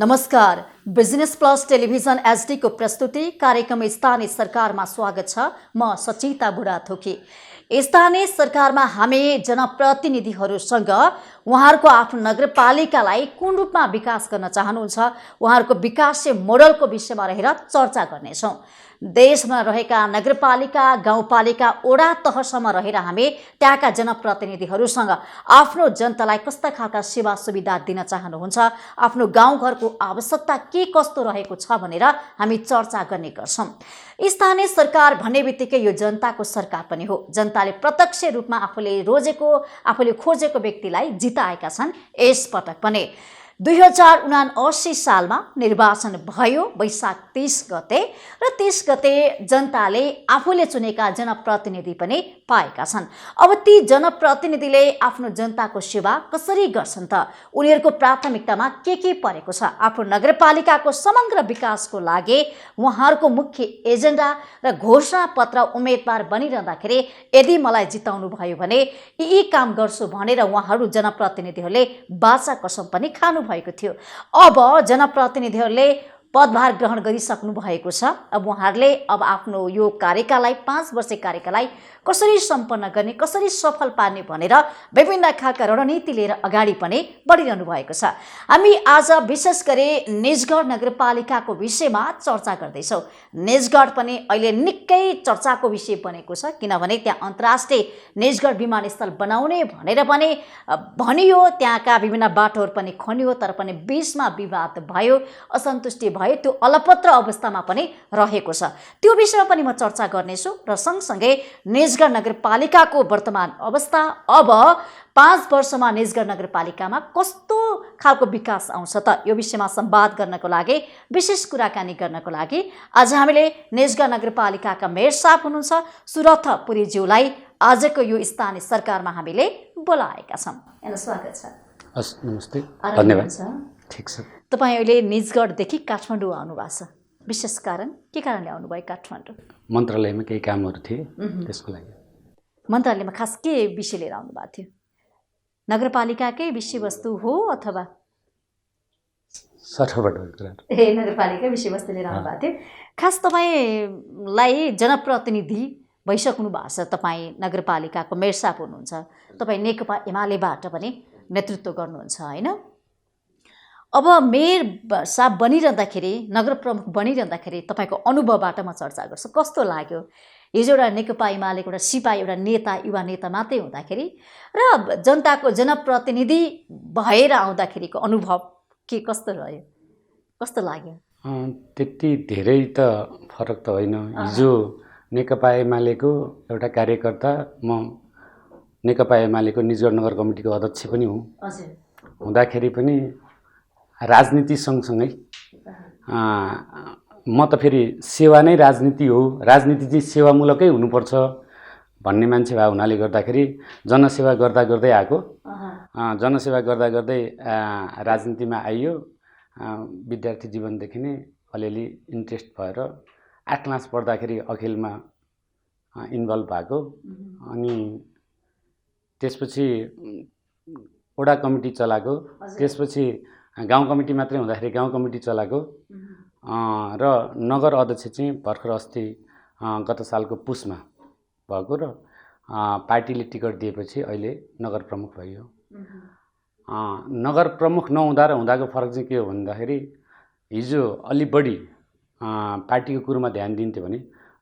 नमस्कार। Business plus television HD को प्रस्तुति कार्यक्रम स्थानीय सरकारमा स्वागत छ। म सचिता बुढाथोकी। स्थानीय सरकारमा हामी जनप्रतिनिधिहरूसँग उहाँहरूको आफ्नो नगरपालिकालाई कुन रूपमा विकास गर्न चाहनुहुन्छ, उहाँहरूको विकासे मोडलको विषयमा रहेर चर्चा गर्नेछौँ। देशमा रहेका नगरपालिका, गाउँपालिका, वडा तहसम्म रहेर हामी त्यहाँका जनप्रतिनिधिहरूसँग आफ्नो जनतालाई कस्ता खालका सेवा सुविधा दिन चाहनुहुन्छ, आफ्नो गाउँघरको आवश्यकता के कस्तो रहेको छ भनेर हामी चर्चा गर्ने गर्छौँ। स्थानीय सरकार भन्ने बित्तिकै यो जनताको सरकार पनि हो। जनताले प्रत्यक्ष रूपमा आफूले रोजेको, आफूले खोजेको व्यक्तिलाई जिताएका छन्। यस पटक पनि 2079 सालमा निर्वाचन भयो वैशाख 30 गते र 30 गते जनताले आफूले चुनेका जनप्रतिनिधि पनि पाएका छन्। अब ती जनप्रतिनिधिले आफ्नो जनताको सेवा कसरी गर्छन् त? उनीहरूको प्राथमिकतामा के परेको छ? आफ्नो नगरपालिकाको समग्र विकासको लागि उहाँहरूको मुख्य एजेन्डा र घोषणा पत्र उम्मेदवार बनिरहँदाखेरि यदि मलाई जिताउनु भयो भने यी काम गर्छु भनेर उहाँहरू जनप्रतिनिधिहरूले बाचा कसम पनि खानु भएको थियो। अब जनप्रतिनिधिहरूले पदभार ग्रहण गरिसक्नु भएको छ। अब उहाँहरूले अब आफ्नो यो कार्यकाललाई 5 वर्षे कार्यकाललाई कसरी सम्पन्न गर्ने, कसरी सफल पार्ने भनेर विभिन्न खालका रणनीति लिएर अगाडि पनि बढिरहनु भएको छ। हामी आज विशेष गरी निजगढ नगरपालिकाको विषयमा चर्चा गर्दैछौँ। निजगढ पनि अहिले निकै चर्चाको विषय बनेको छ, किनभने त्यहाँ अन्तर्राष्ट्रिय निजगढ विमानस्थल बनाउने भनेर पनि भनियो। त्यहाँका विभिन्न बाटोहरू पनि खनियो, तर पनि बीचमा विवाद भयो, असन्तुष्टि भयो, त्यो अलपत्र अवस्थामा पनि रहेको छ। त्यो विषयमा पनि म चर्चा गर्नेछु र सँगसँगै निजगढ नगरपालिकाको वर्तमान अवस्था, अब 5 वर्षमा निजगढ नगरपालिकामा कस्तो खालको विकास आउँछ त, यो विषयमा संवाद गर्नको लागि, विशेष कुराकानी गर्नको लागि आज हामीले निजगढ नगरपालिकाका मेयर साहब हुनुहुन्छ सुरथ पुरीज्यूलाई आजको यो स्थानीय सरकारमा हामीले बोलाएका छौँ। यहाँलाई स्वागत छ। हस्, नमस्ते, धन्यवाद। ठिक छ। तपाईँ अहिले निजगढदेखि काठमाडौँ आउनुभएको छ, विशेष कारण के कारणले आउनुभयो काठमाडौँ? मन्त्रालयमा केही कामहरू थिए, त्यसको लागि। मन्त्रालयमा खास के विषय लिएर आउनुभएको थियो? नगरपालिकाकै विषयवस्तु हो अथवा सरबाट? नगरपालिका विषयवस्तु लिएर आउनुभएको थियो। खास तपाईँलाई जनप्रतिनिधि भइसक्नु भएको छ, तपाईँ नगरपालिकाको मेयर साहब हुनुहुन्छ, तपाईँ नेकपा एमालेबाट पनि नेतृत्व गर्नुहुन्छ होइन? अब मेयर साहब बनिरहँदाखेरि, नगर प्रमुख बनिरहँदाखेरि तपाईँको अनुभवबाट म चर्चा गर्छु। कस्तो लाग्यो? हिजो एउटा नेकपा एमालेको एउटा सिपाही, एउटा नेता, युवा नेता मात्रै हुँदाखेरि र जनताको जनप्रतिनिधि भएर आउँदाखेरिको अनुभव के कस्तो रह्यो, कस्तो लाग्यो? त्यति धेरै त फरक त होइन। हिजो नेकपा एमालेको एउटा कार्यकर्ता, म नेकपा एमालेको निजगढ नगर कमिटीको अध्यक्ष पनि हुँ। हुँदाखेरि पनि राजनीति सँगसँगै म त फेरि सेवा नै राजनीति हो, राजनीति चाहिँ सेवामूलकै हुनुपर्छ भन्ने मान्छे भए हुनाले गर्दाखेरि जनसेवा गर्दा गर्दै आएको, जनसेवा गर्दा गर्दै राजनीतिमा आइयो। विद्यार्थी जीवनदेखि नै अलिअलि इन्ट्रेस्ट भएर 8 क्लास पढ्दाखेरि अखिलमा इन्भल्भ भएको, अनि त्यसपछि वडा कमिटी चलाएको, त्यसपछि गाउँ कमिटी मात्रै हुँदाखेरि गाउँ कमिटी चलाएको र नगर अध्यक्ष चाहिँ भर्खर अस्ति गत सालको पुसमा भएको र पार्टीले टिकट दिएपछि अहिले नगर प्रमुख भयो। नगर प्रमुख नहुँदा र हुँदाको फरक चाहिँ के हो भन्दाखेरि हिजो अलि बढी पार्टीको कुरोमा ध्यान दिन्थ्यो भने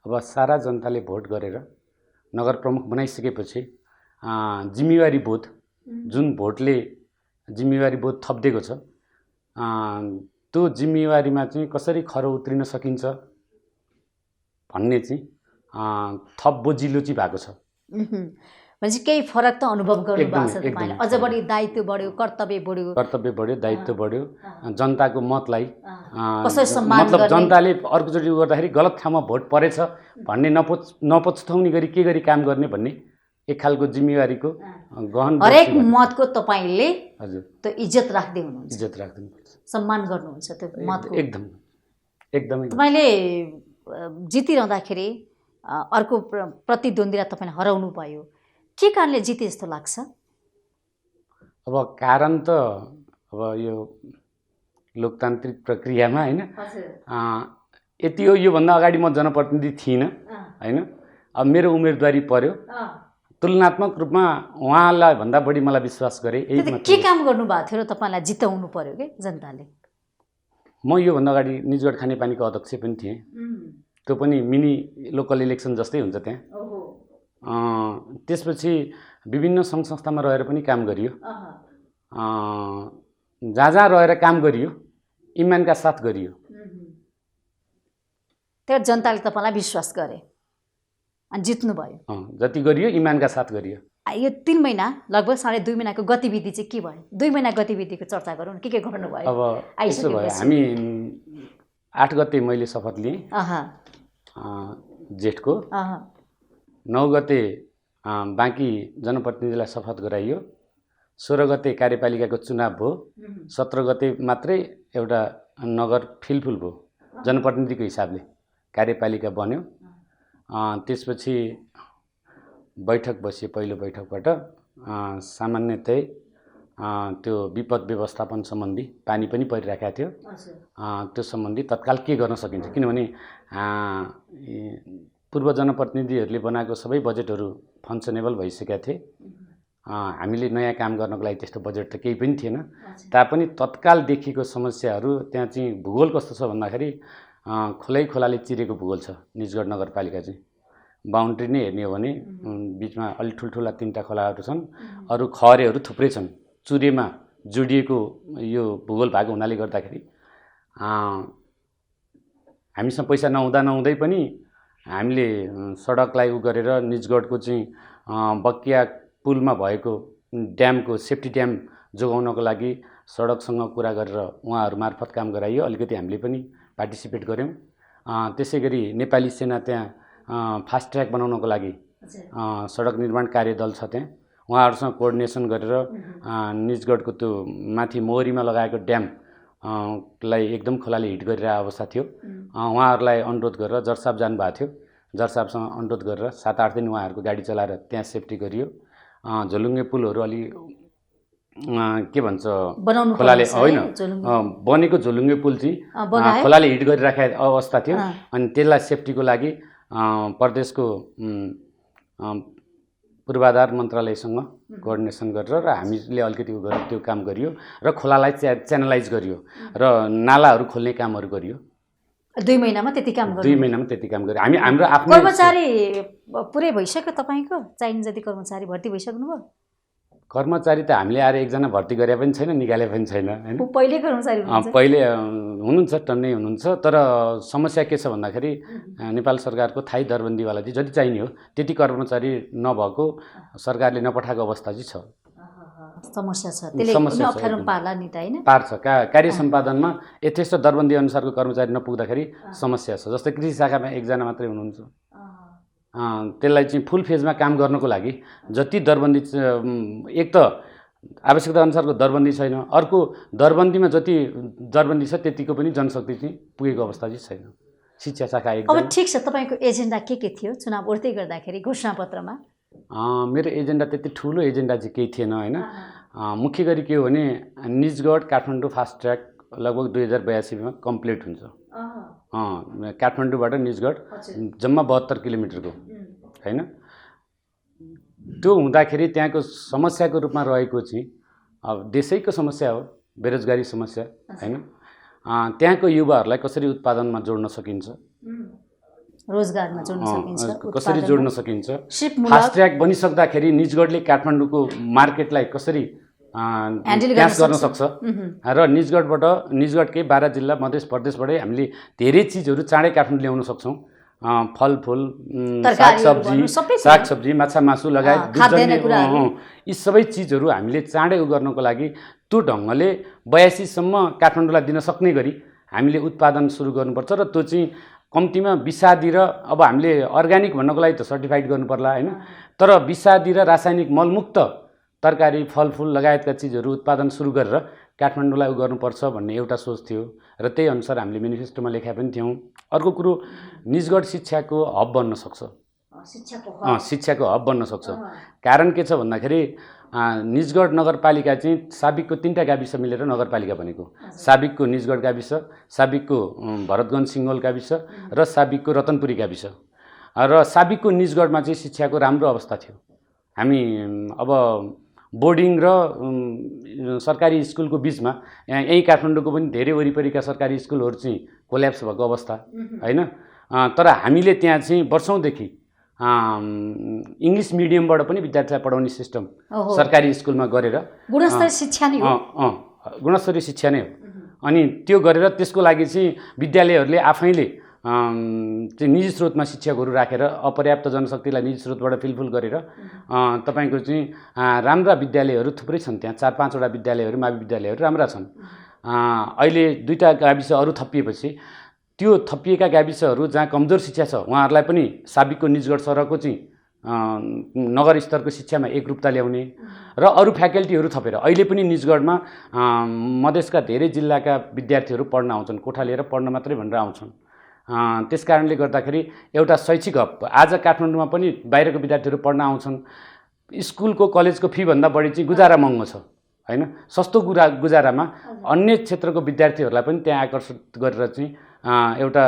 अब सारा जनताले भोट गरेर नगर प्रमुख बनाइसकेपछि जिम्मेवारी बोध, जुन भोटले जिम्मेवारी बोध थपिदिएको छ, त्यो जिम्मेवारीमा चाहिँ कसरी खरो उत्रिन सकिन्छ भन्ने चाहिँ थप बोजिलो चाहिँ भएको छ। भनेपछि केही फरक त अनुभव गर्नु भएको छ तपाईँले? अझ बढी दायित्व बढ्यो, कर्तव्य बढ्यो, दायित्व बढ्यो। जनताको मतलाई कसरी सम्मान मतलब जनताले अर्कोचोटि गर्दाखेरि गलत ठाउँमा भोट परेछ भन्ने नपछुताउने गरी के गरी काम गर्ने भन्ने एक खालको जिम्मेवारीको गहन, हरेक मतको तपाईँले हजुर त्यो इज्जत राख्दै हुनुहुन्छ, इज्जत राख्दिनुपर्छ, सम्मान गर्नुहुन्छ त्यो मतको। एकदमै तपाईँले जितिरहँदाखेरि अर्को प्रतिद्वन्द्वीलाई तपाईँले हराउनु भयो, के कारणले जिते जस्तो लाग्छ? अब कारण त अब यो लोकतान्त्रिक प्रक्रियामा होइन हजुर यति हो। योभन्दा अगाडि म जनप्रतिनिधि थिइनँ होइन। अब मेरो उम्मेदवारी पर्यो, तुलनात्मक रूपमा उहाँलाई भन्दा बढी मलाई विश्वास गरे। यही के मात्रै। काम गर्नुभएको थियो र तपाईँलाई जिताउनु पर्यो कि जनताले? म योभन्दा अगाडि निजगढ खानेपानीको अध्यक्ष पनि थिएँ। त्यो पनि मिनी लोकल इलेक्सन जस्तै हुन्छ त्यहाँ। त्यसपछि विभिन्न सङ्घ संस्थामा रहेर पनि काम गरियो। जहाँ जहाँ रहेर काम गरियो इमानका साथ गरियो। त्यो जनताले तपाईँलाई विश्वास गरे अनि जित्नुभयो। जति गरियो इमानका साथ गरियो। यो 3 महिना लगभग 2.5 महिनाको गतिविधि चाहिँ के भयो? 2 महिना गतिविधिको चर्चा गरौँ न। के गर्नुभयो? अब यसो भयो, हामी 8 गते मैले शपथ लिएँ जेठको। 9 गते बाँकी जनप्रतिनिधिलाई शपथ गराइयो। 16 गते कार्यपालिकाको चुनाव भयो। 17 गते मात्रै एउटा नगर फिलफुल भयो जनप्रतिनिधिको हिसाबले, कार्यपालिका बन्यो। त्यसपछि बैठक बसियो। पहिलो बैठकबाट सामान्यतै त्यो विपद व्यवस्थापन सम्बन्धी पानी पनि परिरहेको थियो, त्यो सम्बन्धी तत्काल के गर्न सकिन्छ, किनभने पूर्व जनप्रतिनिधिहरूले बनाएको सबै बजेटहरू फङ्सनेबल भइसकेका थिए। हामीले नयाँ काम गर्नको लागि त्यस्तो बजेट त केही पनि थिएन। तापनि तत्काल देखिएको समस्याहरू त्यहाँ चाहिँ भूगोल कस्तो छ भन्दाखेरि खोलाले चिरेको भूगोल छ निजगढ नगरपालिका चाहिँ। बााउन्ड्री नै हेर्ने हो भने बिचमा अलि ठुल्ठुला 3टा खोलाहरू छन्, अरू खहरेहरू थुप्रै छन्। चुरेमा जोडिएको यो भूगोल भएको हुनाले गर्दाखेरि हामीसँग पैसा नहुँदै पनि हामीले सडकलाई गरेर निजगढको चाहिँ बकिया पुलमा भएको ड्यामको सेफ्टी ड्याम जोगाउनको लागि सडकसँग कुरा गरेर उहाँहरू मार्फत काम गराइयो। अलिकति हामीले पनि पार्टिसिपेट गऱ्यौँ। त्यसै गरी नेपाली सेना त्यहाँ फास्ट ट्र्याक बनाउनको लागि सडक निर्माण कार्यदल छ त्यहाँ, उहाँहरूसँग कोअर्डिनेसन गरेर निजगढको त्यो माथि मोहरीमा लगाएको ड्याम लाई एकदम खोलाले हिट गरिरहेको अवस्था थियो। उहाँहरूलाई अनुरोध गरेर जर्साप जानुभएको थियो। जर्सापसँग अनुरोध गरेर 7-8 दिन उहाँहरूको गाडी चलाएर त्यहाँ सेफ्टी गरियो। झोलुङ्गे पुलहरू अलि के भन्छ खोलाले होइन बनेको झोलुङ्गे पुल चाहिँ खोलाले हिट गरिराखेको अवस्था थियो। अनि त्यसलाई सेफ्टीको लागि प्रदेशको पूर्वाधार मन्त्रालयसँग कोअर्डिनेसन गरेर र हामीले अलिकति गरेर त्यो काम गरियो र खोलालाई च्यानलाइज गरियो र नालाहरू खोल्ने कामहरू गरियो। 2 महिनामा त्यति काम गर्यो। 2 महिनामा त्यति काम गर्यो। हाम्रो आफ्नो कर्मचारी पुरै भइसक्यो तपाईँको? चाहिने जति कर्मचारी भर्ती भइसक्नुभयो? कर्मचारी त हामीले आएर एकजना भर्ती गरे पनि छैन, निकाले पनि छैन हैन। पहिले कर्मचारी हुनुहुन्छ? पहिले हुनुहुन्छ, टन्नै हुनुहुन्छ। तर समस्या के छ भन्दाखेरि नेपाल सरकारको थाई दरबन्दीवाला चाहिँ जति चाहिने हो त्यति कर्मचारी नभएको, सरकारले नपठाएको अवस्था चाहिँ छ। समस्या छ। त्यसले अप्ठ्यारो पार्ला नि त हैन? पार्छ। कार्य सम्पादनमा यथेष्ट दरबन्दी अनुसारको कर्मचारी नपुग्दाखेरि समस्या छ। जस्तै कृषि शाखामा एकजना मात्रै हुनुहुन्छ। त्यसलाई चाहिँ फुल फेजमा काम गर्नको लागि जति दरबन्दी, एक त आवश्यकता अनुसारको दरबन्दी छैन, अर्को दरबन्दीमा जति दरबन्दी छ त्यतिको पनि जनशक्ति चाहिँ पुगेको अवस्था चाहिँ छैन। शिक्षा शाखा एकदम। अब ठिक छ, तपाईँको एजेन्डा के थियो चुनाव उठ्दै गर्दाखेरि घोषणापत्रमा? मेरो एजेन्डा त्यति ठुलो एजेन्डा चाहिँ केही थिएन हैन। मुख्य गरी के हो भने निजगढ काठमाडौँ फास्ट ट्र्याक लगभग 2082 मा कम्प्लिट हुन्छ। काठमाडौँबाट निजगढ जम्मा 72 किलोमिटरको हैन। त्यो हुँदाखेरि त्यहाँको समस्याको रूपमा रहेको चाहिँ अब देशैको समस्या हो, बेरोजगारी समस्या हैन। त्यहाँको युवाहरूलाई कसरी उत्पादनमा जोड्न सकिन्छ, रोजगारमा जोड्न सकिन्छ, कसरी जोड्न सकिन्छ। फास्ट ट्र्याक बनिसक्दाखेरि निजगढले काठमाडौँको मार्केटलाई कसरी क्याच गर्न सक्छ र निजगढकै 12 जिल्ला मध्य प्रदेशबाटै हामीले धेरै चिजहरू चाँडै काठमाडौँ ल्याउन सक्छौँ। फलफुल, सागसब्जी, माछा मासु लगायत यी सबै चिजहरू हामीले चाँडै गर्नको लागि त्यो ढङ्गले 82 सम्म काठमाडौँलाई दिन सक्ने गरी हामीले उत्पादन सुरु गर्नुपर्छ। र त्यो चाहिँ कम्तीमा विषादी र अब हामीले अर्ग्यानिक भन्नको लागि त सर्टिफाइड गर्नु पर्ला हैन, तर विषादी र रासायनिक मलमुक्त तरकारी फलफुल लगायतका चिजहरू उत्पादन सुरु गरेर काठमाडौँलाई गर्नुपर्छ भन्ने एउटा सोच थियो र त्यही अनुसार हामीले मेनिफेस्टोमा लेखा पनि थियौँ। अर्को कुरो, निजगढ शिक्षाको हब बन्न सक्छ। शिक्षाको हब बन्न सक्छ। कारण के छ भन्दाखेरि निजगढ नगरपालिका चाहिँ साबिकको 3टा गाविस मिलेर नगरपालिका बनेको। साबिकको निजगढ गाविस, साबिकको भरतगञ्ज सिङ्गोल गाविस र साबिकको रतनपुरी गाविस। र साबिकको निजगढमा चाहिँ शिक्षाको राम्रो अवस्था थियो। हामी अब बोर्डिङ र सरकारी स्कुलको बिचमा यही काठमाडौँको पनि धेरै वरिपरिका सरकारी स्कुलहरू चाहिँ कोल्याप्स भएको अवस्था हैन। तर हामीले त्यहाँ चाहिँ वर्षौँदेखि इङ्ग्लिस मिडियमबाट पनि विद्यार्थीलाई पढाउने सिस्टम सरकारी स्कुलमा गरेर गुणस्तरीय शिक्षा नै हो। गुणस्तरीय शिक्षा नै हो। अनि त्यो गरेर त्यसको लागि चाहिँ विद्यालयहरूले आफैले चाहिँ निजी स्रोतमा शिक्षकहरू राखेर अपर्याप्त जनशक्तिलाई निजी स्रोतबाट फिलफुल गरेर तपाईँको चाहिँ राम्रा विद्यालयहरू थुप्रै छन्। त्यहाँ 4-5 वटा विद्यालयहरू मावि विद्यालयहरू राम्रा छन्। अहिले 2टा गाविस अरू थपिएपछि त्यो थपिएका गाविसहरू जहाँ कमजोर शिक्षा छ उहाँहरूलाई पनि साबिकको निजगढ सरहको चाहिँ नगर स्तरको शिक्षामा एकरूपता ल्याउने र अरू फ्याकल्टीहरू थपेर अहिले पनि निजगढमा मधेसका धेरै जिल्लाका विद्यार्थीहरू पढ्न आउँछन्। कोठा लिएर पढ्न मात्रै भनेर आउँछन्। त्यस कारणले गर्दाखेरि एउटा शैक्षिक हब आज काठमाडौँमा पनि बाहिरको विद्यार्थीहरू पढ्न आउँछन्। स्कुलको कलेजको फी भन्दा बढी चाहिँ गुजारा महँगो छ हैन। सस्तो गुजारामा अन्य क्षेत्रको विद्यार्थीहरूलाई पनि त्यहाँ आकर्षित गरेर चाहिँ एउटा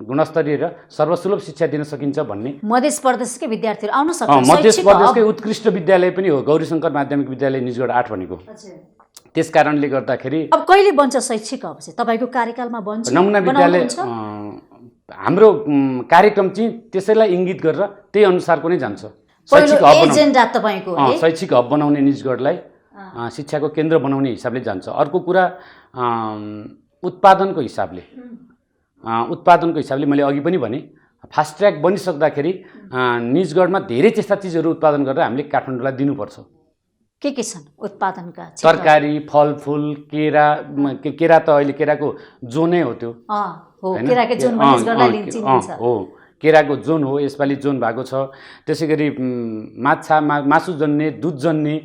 गुणस्तरीय र सर्वसुलभ शिक्षा दिन सकिन्छ भन्ने मधेस प्रदेशकै विद्यार्थीहरू आउन सक्छन्। मधेस प्रदेशकै उत्कृष्ट विद्यालय पनि हो गौरीशङ्कर माध्यमिक विद्यालय निजगढ 8 भनेको। त्यस कारणले गर्दाखेरि अब कहिले बन्छ शैक्षिक हब चाहिँ? तपाईको कार्यकालमा बन्छ? नमुना विद्यालय हाम्रो कार्यक्रम चाहिँ त्यसैलाई इङ्गित गरेर त्यही अनुसारको नै जान्छ। शैक्षिक हब एजेन्डा तपाईको है शैक्षिक हब बनाउने निजगढलाई शिक्षाको केन्द्र बनाउने हिसाबले जान्छ। अर्को कुरा उत्पादनको हिसाबले मैले अघि पनि भने फास्ट ट्र्याक बनिसक्दाखेरि निजगढमा धेरै त्यस्ता चिजहरू उत्पादन गरेर हामीले काठमाडौँलाई दिनुपर्छ। के छन् उत्पादनका? तरकारी, फलफुल, केरा त अहिले केराको जोनै हो त्यो हो। केराको जोन निजगढलाई लिन्छ हो। केराको जोन हो। यसपालि जोन भएको छ। त्यसैगरी माछा मासु जन्ने दुध जन्ने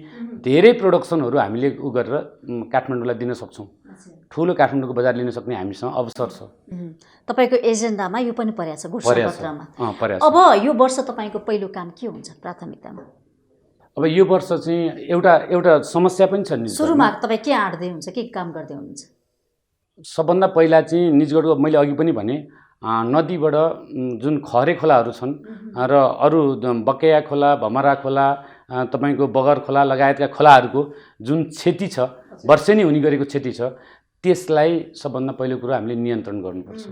धेरै प्रोडक्सनहरू हामीले उ गरेर काठमाडौँलाई दिन सक्छौँ। ठुलो काठमाडौँको बजार लिन सक्ने हामीसँग अवसर छ। तपाईको एजेन्डामा यो पनि परेको छ घोषणापत्रमा। अब यो वर्ष तपाईको पहिलो काम के हुन्छ प्राथमिकतामा? अब यो वर्ष चाहिँ एउटा समस्या पनि छ। सुरुमा तपाई के आँट्दै हुन्छ, के काम गर्दै हुनुहुन्छ? सबभन्दा पहिला चाहिँ निजगढको मैले अघि पनि भने नदीबाट जुन खहरे खोलाहरू छन् र अरू बकेया खोला, भमरा खोला, तपाईँको बगर खोला लगायतका खोलाहरूको जुन क्षति छ, वर्षेनी हुने गरेको क्षति छ, त्यसलाई सबभन्दा पहिलो कुरो हामीले नियन्त्रण गर्नुपर्छ।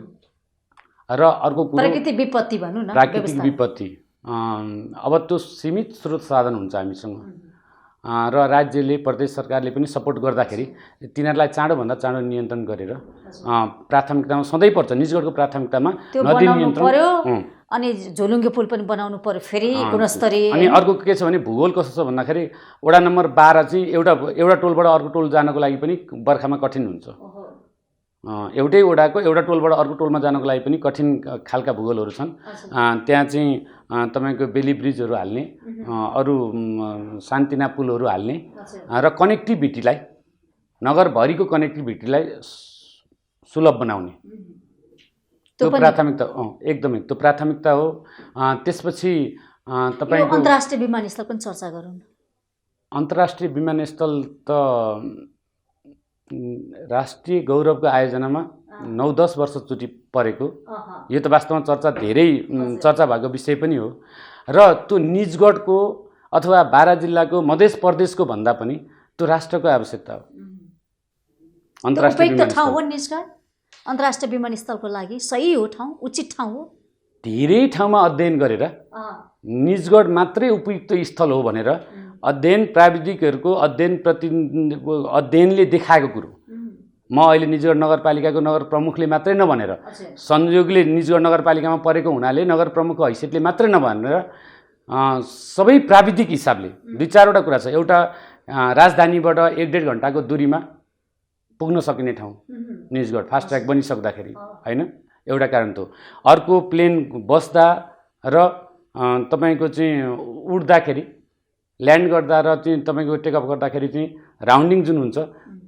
र अर्को कुरो प्राकृतिक विपत्ति भनौँ न, प्राकृतिक विपत्ति अब त्यो सीमित स्रोत साधन हुन्छ हामीसँग र राज्यले प्रदेश सरकारले पनि सपोर्ट गर्दाखेरि तिनीहरूलाई चाँडोभन्दा चाँडो नियन्त्रण गरेर प्राथमिकतामा सधैँ पर्छ। निजगढको प्राथमिकतामा नदी नियन्त्रण पर्यो अनि झोलुङ्गे पुल पनि बनाउनु पर्यो फेरि गुणस्तरीय। अनि अर्को के छ भने भूगोल कस्तो छ भन्दाखेरि वडा नम्बर 12 चाहिँ एउटा टोलबाट अर्को टोल जानको लागि पनि बर्खामा कठिन हुन्छ। एउटै वडाको एउटा टोलबाट अर्को टोलमा जानको लागि पनि कठिन खालका भूगोलहरू छन्। त्यहाँ चाहिँ तपाईँको बेली ब्रिजहरू हाल्ने, अरू सान्तिना पुलहरू हाल्ने र कनेक्टिभिटीलाई नगरभरिको कनेक्टिभिटीलाई सुलभ बनाउने त्यो प्राथमिकता एकदमै त्यो प्राथमिकता हो। त्यसपछि तपाईँको अन्तर्राष्ट्रिय विमानस्थल पनि चर्चा गरौँ। अन्तर्राष्ट्रिय विमानस्थल त राष्ट्रिय गौरवको आयोजनामा 9-10 वर्षचोटि परेको, यो त वास्तवमा धेरै चर्चा भएको विषय पनि हो। र त्यो निजगढको अथवा बारा जिल्लाको मधेस प्रदेशको भन्दा पनि त्यो राष्ट्रको आवश्यकता हो। अन्तर्राष्ट्रिय ठाउँ हो निजगढ अन्तर्राष्ट्रिय विमानस्थलको लागि सही हो, ठाउँ उचित ठाउँ हो। धेरै ठाउँमा अध्ययन गरेर निजगढ मात्रै उपयुक्त स्थल हो भनेर अध्ययन प्राविधिकहरूको अध्ययनले देखाएको कुरो म अहिले निजगढ नगरपालिकाको नगर प्रमुखले मात्रै नभनेर, संयोगले निजगढ नगरपालिकामा परेको हुनाले नगर प्रमुखको हैसियतले मात्रै नभनेर सबै प्राविधिक हिसाबले 2-4वटा कुरा छ। एउटा राजधानीबाट 1-1.5 घन्टाको दूरीमा पुग्न सकिने ठाउँ निजगढ फास्ट ट्र्याक बनिसक्दाखेरि हैन, एउटा कारण त। अर्को प्लेन बस्दा र तपाईँको चाहिँ उड्दाखेरि ल्यान्ड गर्दा र चाहिँ तपाईँको टेकअफ गर्दाखेरि चाहिँ राउन्डिङ जुन हुन्छ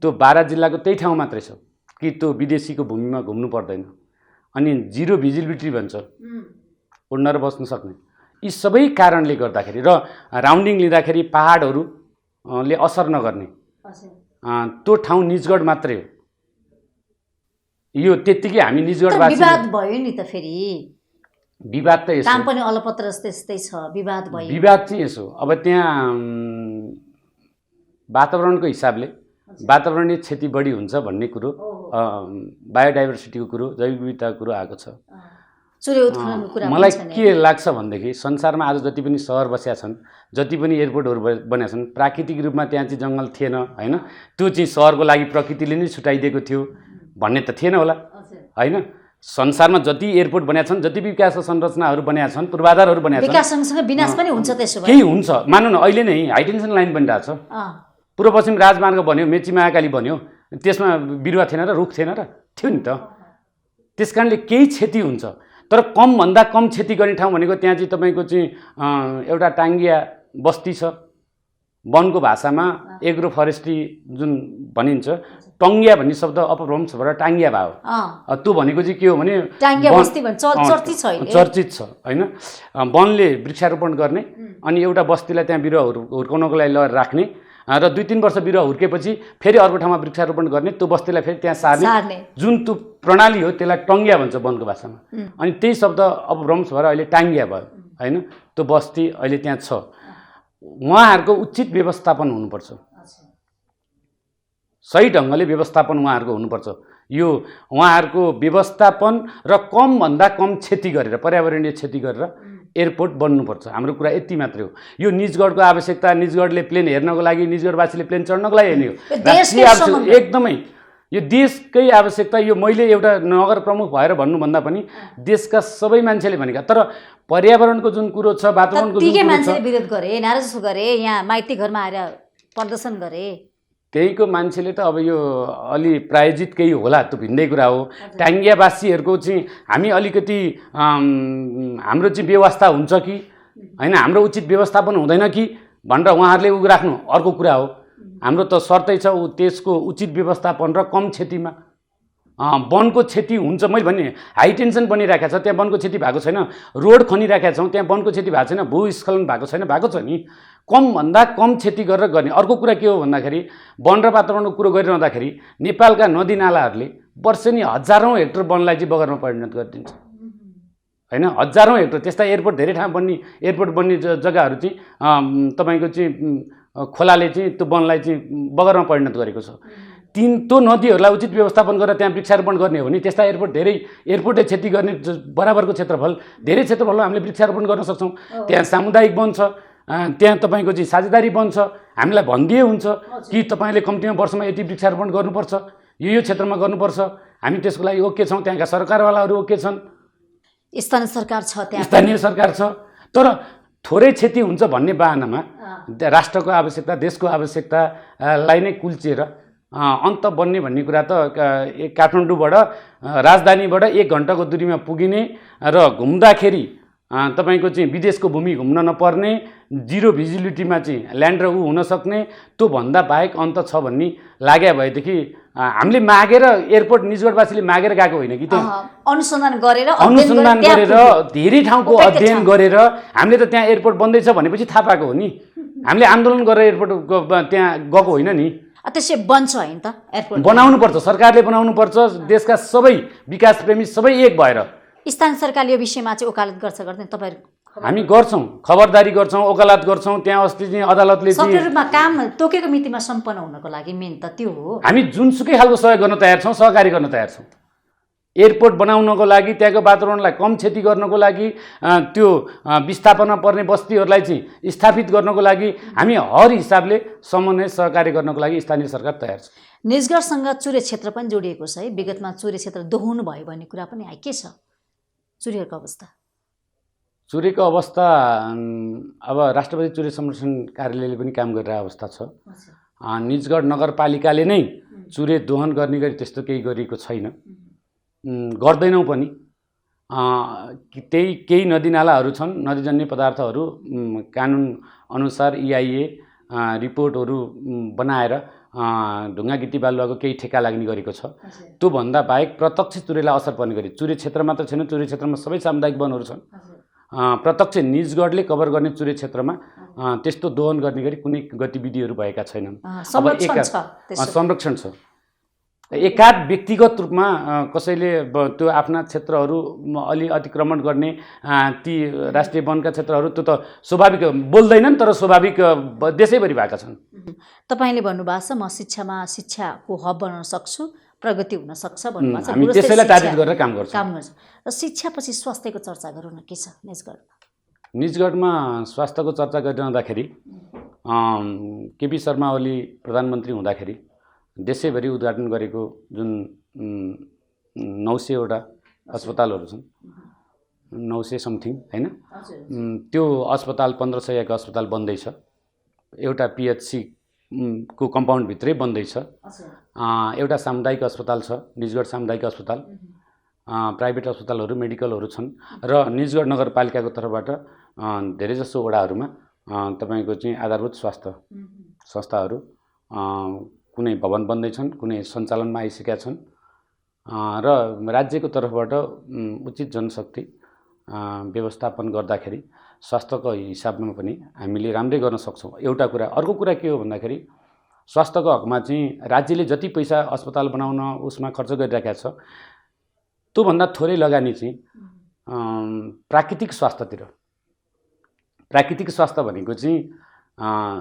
त्यो बारा जिल्लाको त्यही ठाउँ मात्रै छ कि त्यो विदेशीको भूमिमा घुम्नु पर्दैन। अनि जिरो भिजिबिलिटी भन्छ, उड्न र बस्न सक्ने। यी सबै कारणले गर्दाखेरि र राउन्डिङ लिँदाखेरि पहाडहरू ले असर नगर्ने त्यो ठाउँ निजगढ मात्रै हो। यो त्यत्तिकै हामी निजगढवासी विवाद भयो नि त फेरि विवाद त काम यसो पनि अलपत्र जस्तै छ विवाद भयो। विवाद चाहिँ यसो अब त्यहाँ वातावरणको हिसाबले वातावरणीय क्षति बढी हुन्छ भन्ने कुरो बायोडाइभर्सिटीको कुरो जैविक विविधताको कुरो आएको छ। सूर्य उत्खननको कुरा मलाई के लाग्छ भनेदेखि संसारमा आज जति पनि सहर बसेका छन् जति पनि एयरपोर्टहरू बनेका छन् प्राकृतिक रूपमा त्यहाँ चाहिँ जङ्गल थिएन होइन त्यो चाहिँ सहरको लागि प्रकृतिले नै छुटाइदिएको थियो भन्ने त थिएन होला होइन। संसारमा जति एयरपोर्ट बनेका छन् जति विकासका संरचनाहरू बनेका छन् पूर्वाधारहरू बनेका छन् विकास सँगसँगै विनाश पनि हुन्छ त्यसो भए केही हुन्छ मानौँ न अहिले नै हाइटेन्सन लाइन बनिरहेको छ पूर्व पश्चिम राजमार्ग बन्यो मेची महाकाली बन्यो त्यसमा बिरुवा थिएन र रुख थिएन र थियो नि त त्यस कारणले केही क्षति हुन्छ तर कमभन्दा कम क्षति गर्ने ठाउँ भनेको त्यहाँ चाहिँ तपाईँको चाहिँ एउटा टाङ्गिया बस्ती छ वनको भाषामा एग्रो फरेस्ट्री जुन भनिन्छ टङ्गिया भन्ने शब्द अपभ्रंशबाट टाङ्गिया भयो त्यो भनेको चाहिँ के हो भने चर्चित छ होइन वनले वृक्षारोपण गर्ने अनि एउटा बस्तीलाई त्यहाँ बिरुवा हुर्काउनको लागि लगेर राख्ने र 2-3 वर्ष बिरुवा हुर्केपछि फेरि अर्को ठाउँमा वृक्षारोपण गर्ने त्यो बस्तीलाई फेरि त्यहाँ सार्ने जुन त्यो प्रणाली हो त्यसलाई टङ्गिया भन्छ वनको भाषामा अनि त्यही शब्द अपभ्रंश भएर अहिले टाङ्गिया भयो होइन त्यो बस्ती अहिले त्यहाँ छ। उहाँहरूको उचित व्यवस्थापन हुनुपर्छ सही ढङ्गले व्यवस्थापन उहाँहरूको हुनुपर्छ। यो उहाँहरूको व्यवस्थापन र कमभन्दा कम क्षति गरेर पर्यावरणीय क्षति गरेर एयरपोर्ट बन्नुपर्छ हाम्रो कुरा यति मात्रै हो। यो निजगढको आवश्यकता निजगढले प्लेन हेर्नको लागि निजगढवासीले प्लेन चढ्नको लागि हेर्ने हो एकदमै यो देशकै आवश्यकता। यो मैले एउटा नगर प्रमुख भएर भन्नुभन्दा पनि देशका सबै मान्छेले भनेका तर पर्यावरणको जुन कुरो छ वातावरणको जुन कुरो छ मान्छेले विरोध गरे नाराज गरे यहाँ माइती घरमा आएर प्रदर्शन गरे त्यहीको मान्छेले त अब यो अलि प्रायोजित केही होला त्यो भिन्दै कुरा हो। टाङ्गियावासीहरूको चाहिँ हामी अलिकति हाम्रो चाहिँ व्यवस्था हुन्छ कि होइन हाम्रो उचित व्यवस्थापन हुँदैन कि भनेर उहाँहरूले राख्नु अर्को कुरा हो। हाम्रो त शर्तै छ त्यसको उचित व्यवस्थापन र कम क्षतिमा वनको क्षति हुन्छ। मैले भने हाई टेन्सन बनिरहेको छ त्यहाँ वनको क्षति भएको छैन रोड खनिरहेका छौँ त्यहाँ वनको क्षति भएको छैन भूस्खलन भएको छैन भएको छ नि कमभन्दा कम क्षति गरेर गर्ने। अर्को कुरा के हो भन्दाखेरि वन र वातावरणको कुरो गरिरहँदाखेरि नेपालका नदीनालाहरूले वर्षेनी हजारौँ हेक्टर वनलाई चाहिँ बगरमा परिणत गरिदिन्छ होइन हजारौँ हेक्टर। त्यस्ता एयरपोर्ट धेरै ठाउँ बन्ने एयरपोर्ट बन्ने जग्गाहरू चाहिँ तपाईँको चाहिँ खोलाले चाहिँ त्यो वनलाई चाहिँ बगरमा परिणत गरेको छ। त्यो नदीहरूलाई उचित व्यवस्थापन गरेर त्यहाँ वृक्षारोपण गर्ने हो भने त्यस्ता एयरपोर्ट धेरै एयरपोर्टले क्षति गर्ने बराबरको क्षेत्रफल धेरै क्षेत्रफलमा हामीले वृक्षारोपण गर्न सक्छौँ। त्यहाँ सामुदायिक वन छ त्यहाँ तपाईँको चाहिँ साझेदारी वन छ हामीलाई भनिदिए हुन्छ कि तपाईँले कम्तीमा वर्षमा यति वृक्षारोपण गर्नुपर्छ यो क्षेत्रमा गर्नुपर्छ हामी त्यसको लागि ओके छौँ। त्यहाँका सरकारवालाहरू ओके छन् स्थानीय सरकार छ त्यहाँ स्थानीय सरकार छ तर थोरै क्षति हुन्छ भन्ने बाहनामा राष्ट्रको आवश्यकता देशको आवश्यकतालाई नै कुल्चिएर अन्त बन्ने भन्ने कुरा त काठमाडौँबाट राजधानीबाट 1 घन्टाको दूरीमा पुगिने र घुम्दाखेरि तपाईँको चाहिँ विदेशको भूमि घुम्न नपर्ने जिरो भिजिबिलिटीमा चाहिँ ल्यान्ड र हुन सक्ने त्यो भन्दा बाहेक अन्त छ भन्ने लाग्या भएदेखि हामीले मागेर एयरपोर्ट निजगढवासीले मागेर गएको होइन कि त्यो अनुसन्धान गरेर धेरै ठाउँको अध्ययन गरेर हामीले त त्यहाँ एयरपोर्ट बन्दैछ भनेपछि थाहा पाएको हो नि हामीले आन्दोलन गरेर एयरपोर्ट त्यहाँ गएको होइन नि। त्यसै बन्छ होइन त एयरपोर्ट बनाउनुपर्छ सरकारले बनाउनुपर्छ देशका सबै विकास प्रेमी सबै एक भएर। स्थानीय सरकारले यो विषयमा चाहिँ वकालत गर्छ गर्दैन तपाईँहरू हामी गर्छौँ खबरदारी गर्छौँ वकालत गर्छौँ। त्यहाँ अस्ति चाहिँ अदालतले सक्रिय रूपमा काम तोकेको मितिमा सम्पन्न हुनको लागि मेन त त्यो हो। हामी जुनसुकै खालको सहयोग गर्न तयार छौँ सहकारी गर्न तयार छौँ। एयरपोर्ट बनाउनको लागि त्यहाँको वातावरणलाई कम क्षति गर्नको लागि त्यो विस्थापनमा पर्ने बस्तीहरूलाई चाहिँ स्थापित गर्नको लागि हामी हर हिसाबले समन्वय सहकारी गर्नको लागि स्थानीय सरकार तयार छ। निजगढसँग चुरे क्षेत्र पनि जोडिएको छ है विगतमा चुरे क्षेत्र दोहोनु भयो भन्ने कुरा पनि के छ चुरेहरूको अवस्था? चुरेको अवस्था अब राष्ट्रपति चुरे संरक्षण कार्यालयले पनि काम गरिरहेको अवस्था छ। निजगढ नगरपालिकाले नै चुरे दोहन गर्ने गरी त्यस्तो केही गरिएको छैन गर्दैनौँ पनि। त्यही केही नदीनालाहरू छन् नदीजन्य पदार्थहरू कानुन अनुसार EIA रिपोर्टहरू बनाएर ढुङ्गा गिटी बालुवाको केही ठेक्का लाग्ने गरेको छ। त्यो भन्दा बाहेक प्रत्यक्ष चुरेलाई असर पर्ने गरी चुरे क्षेत्र मात्र छैन चुरे क्षेत्रमा सबै सामुदायिक वनहरू छन्। प्रत्यक्ष निजगढले कभर गर्ने चुरे क्षेत्रमा त्यस्तो दोहन गर्ने गरी कुनै गतिविधिहरू भएका छैनन्। संरक्षण छ त्यसो। संरक्षण छ। एकाध व्यक्तिगत रूपमा कसैले त्यो आफ्ना क्षेत्रहरू अलि अतिक्रमण गर्ने ती राष्ट्रिय वनका क्षेत्रहरू त्यो त स्वाभाविक बोल्दैनन्, तर स्वाभाविक देशैभरि भएका छन्। तपाईँले भन्नुभएको छ म शिक्षाको हब बनाउन सक्छु, प्रगति हुन सक्छ भन्नुभएको छ। हामी त्यसैलाई टार्गेट गरेर काम गर्छौँ। र शिक्षापछि स्वास्थ्यको चर्चा गरौँ न, के छ निजगढमा? निजगढमा स्वास्थ्यको चर्चा गरिरहँदाखेरि केपी शर्मा ओली प्रधानमन्त्री हुँदाखेरि देशैभरि उद्घाटन गरेको जुन 900वटा अस्पतालहरू छन्, 900 समथिङ होइन, त्यो अस्पताल 1500 अस्पताल बन्दैछ। एउटा PHC को कम्पाउन्डभित्रै बन्दैछ। एउटा सामुदायिक अस्पताल छ, निजगढ सामुदायिक अस्पताल। प्राइभेट अस्पतालहरू, मेडिकलहरू छन् र निजगढ नगरपालिकाको तर्फबाट धेरैजसो वडाहरूमा तपाईँको चाहिँ आधारभूत स्वास्थ्य संस्थाहरू कुनै भवन बन्दैछन्, कुनै सञ्चालनमा आइसकेका छन् र राज्यको तर्फबाट उचित जनशक्ति व्यवस्थापन गर्दाखेरि स्वास्थ्यको हिसाबमा पनि हामीले राम्रै गर्न सक्छौँ। एउटा कुरा। अर्को कुरा के हो भन्दाखेरि स्वास्थ्यको हकमा चाहिँ राज्यले जति पैसा अस्पताल बनाउन उसमा खर्च गरिरहेको छ त्योभन्दा थोरै लगानी चाहिँ प्राकृतिक स्वास्थ्यतिर। प्राकृतिक स्वास्थ्य भनेको चाहिँ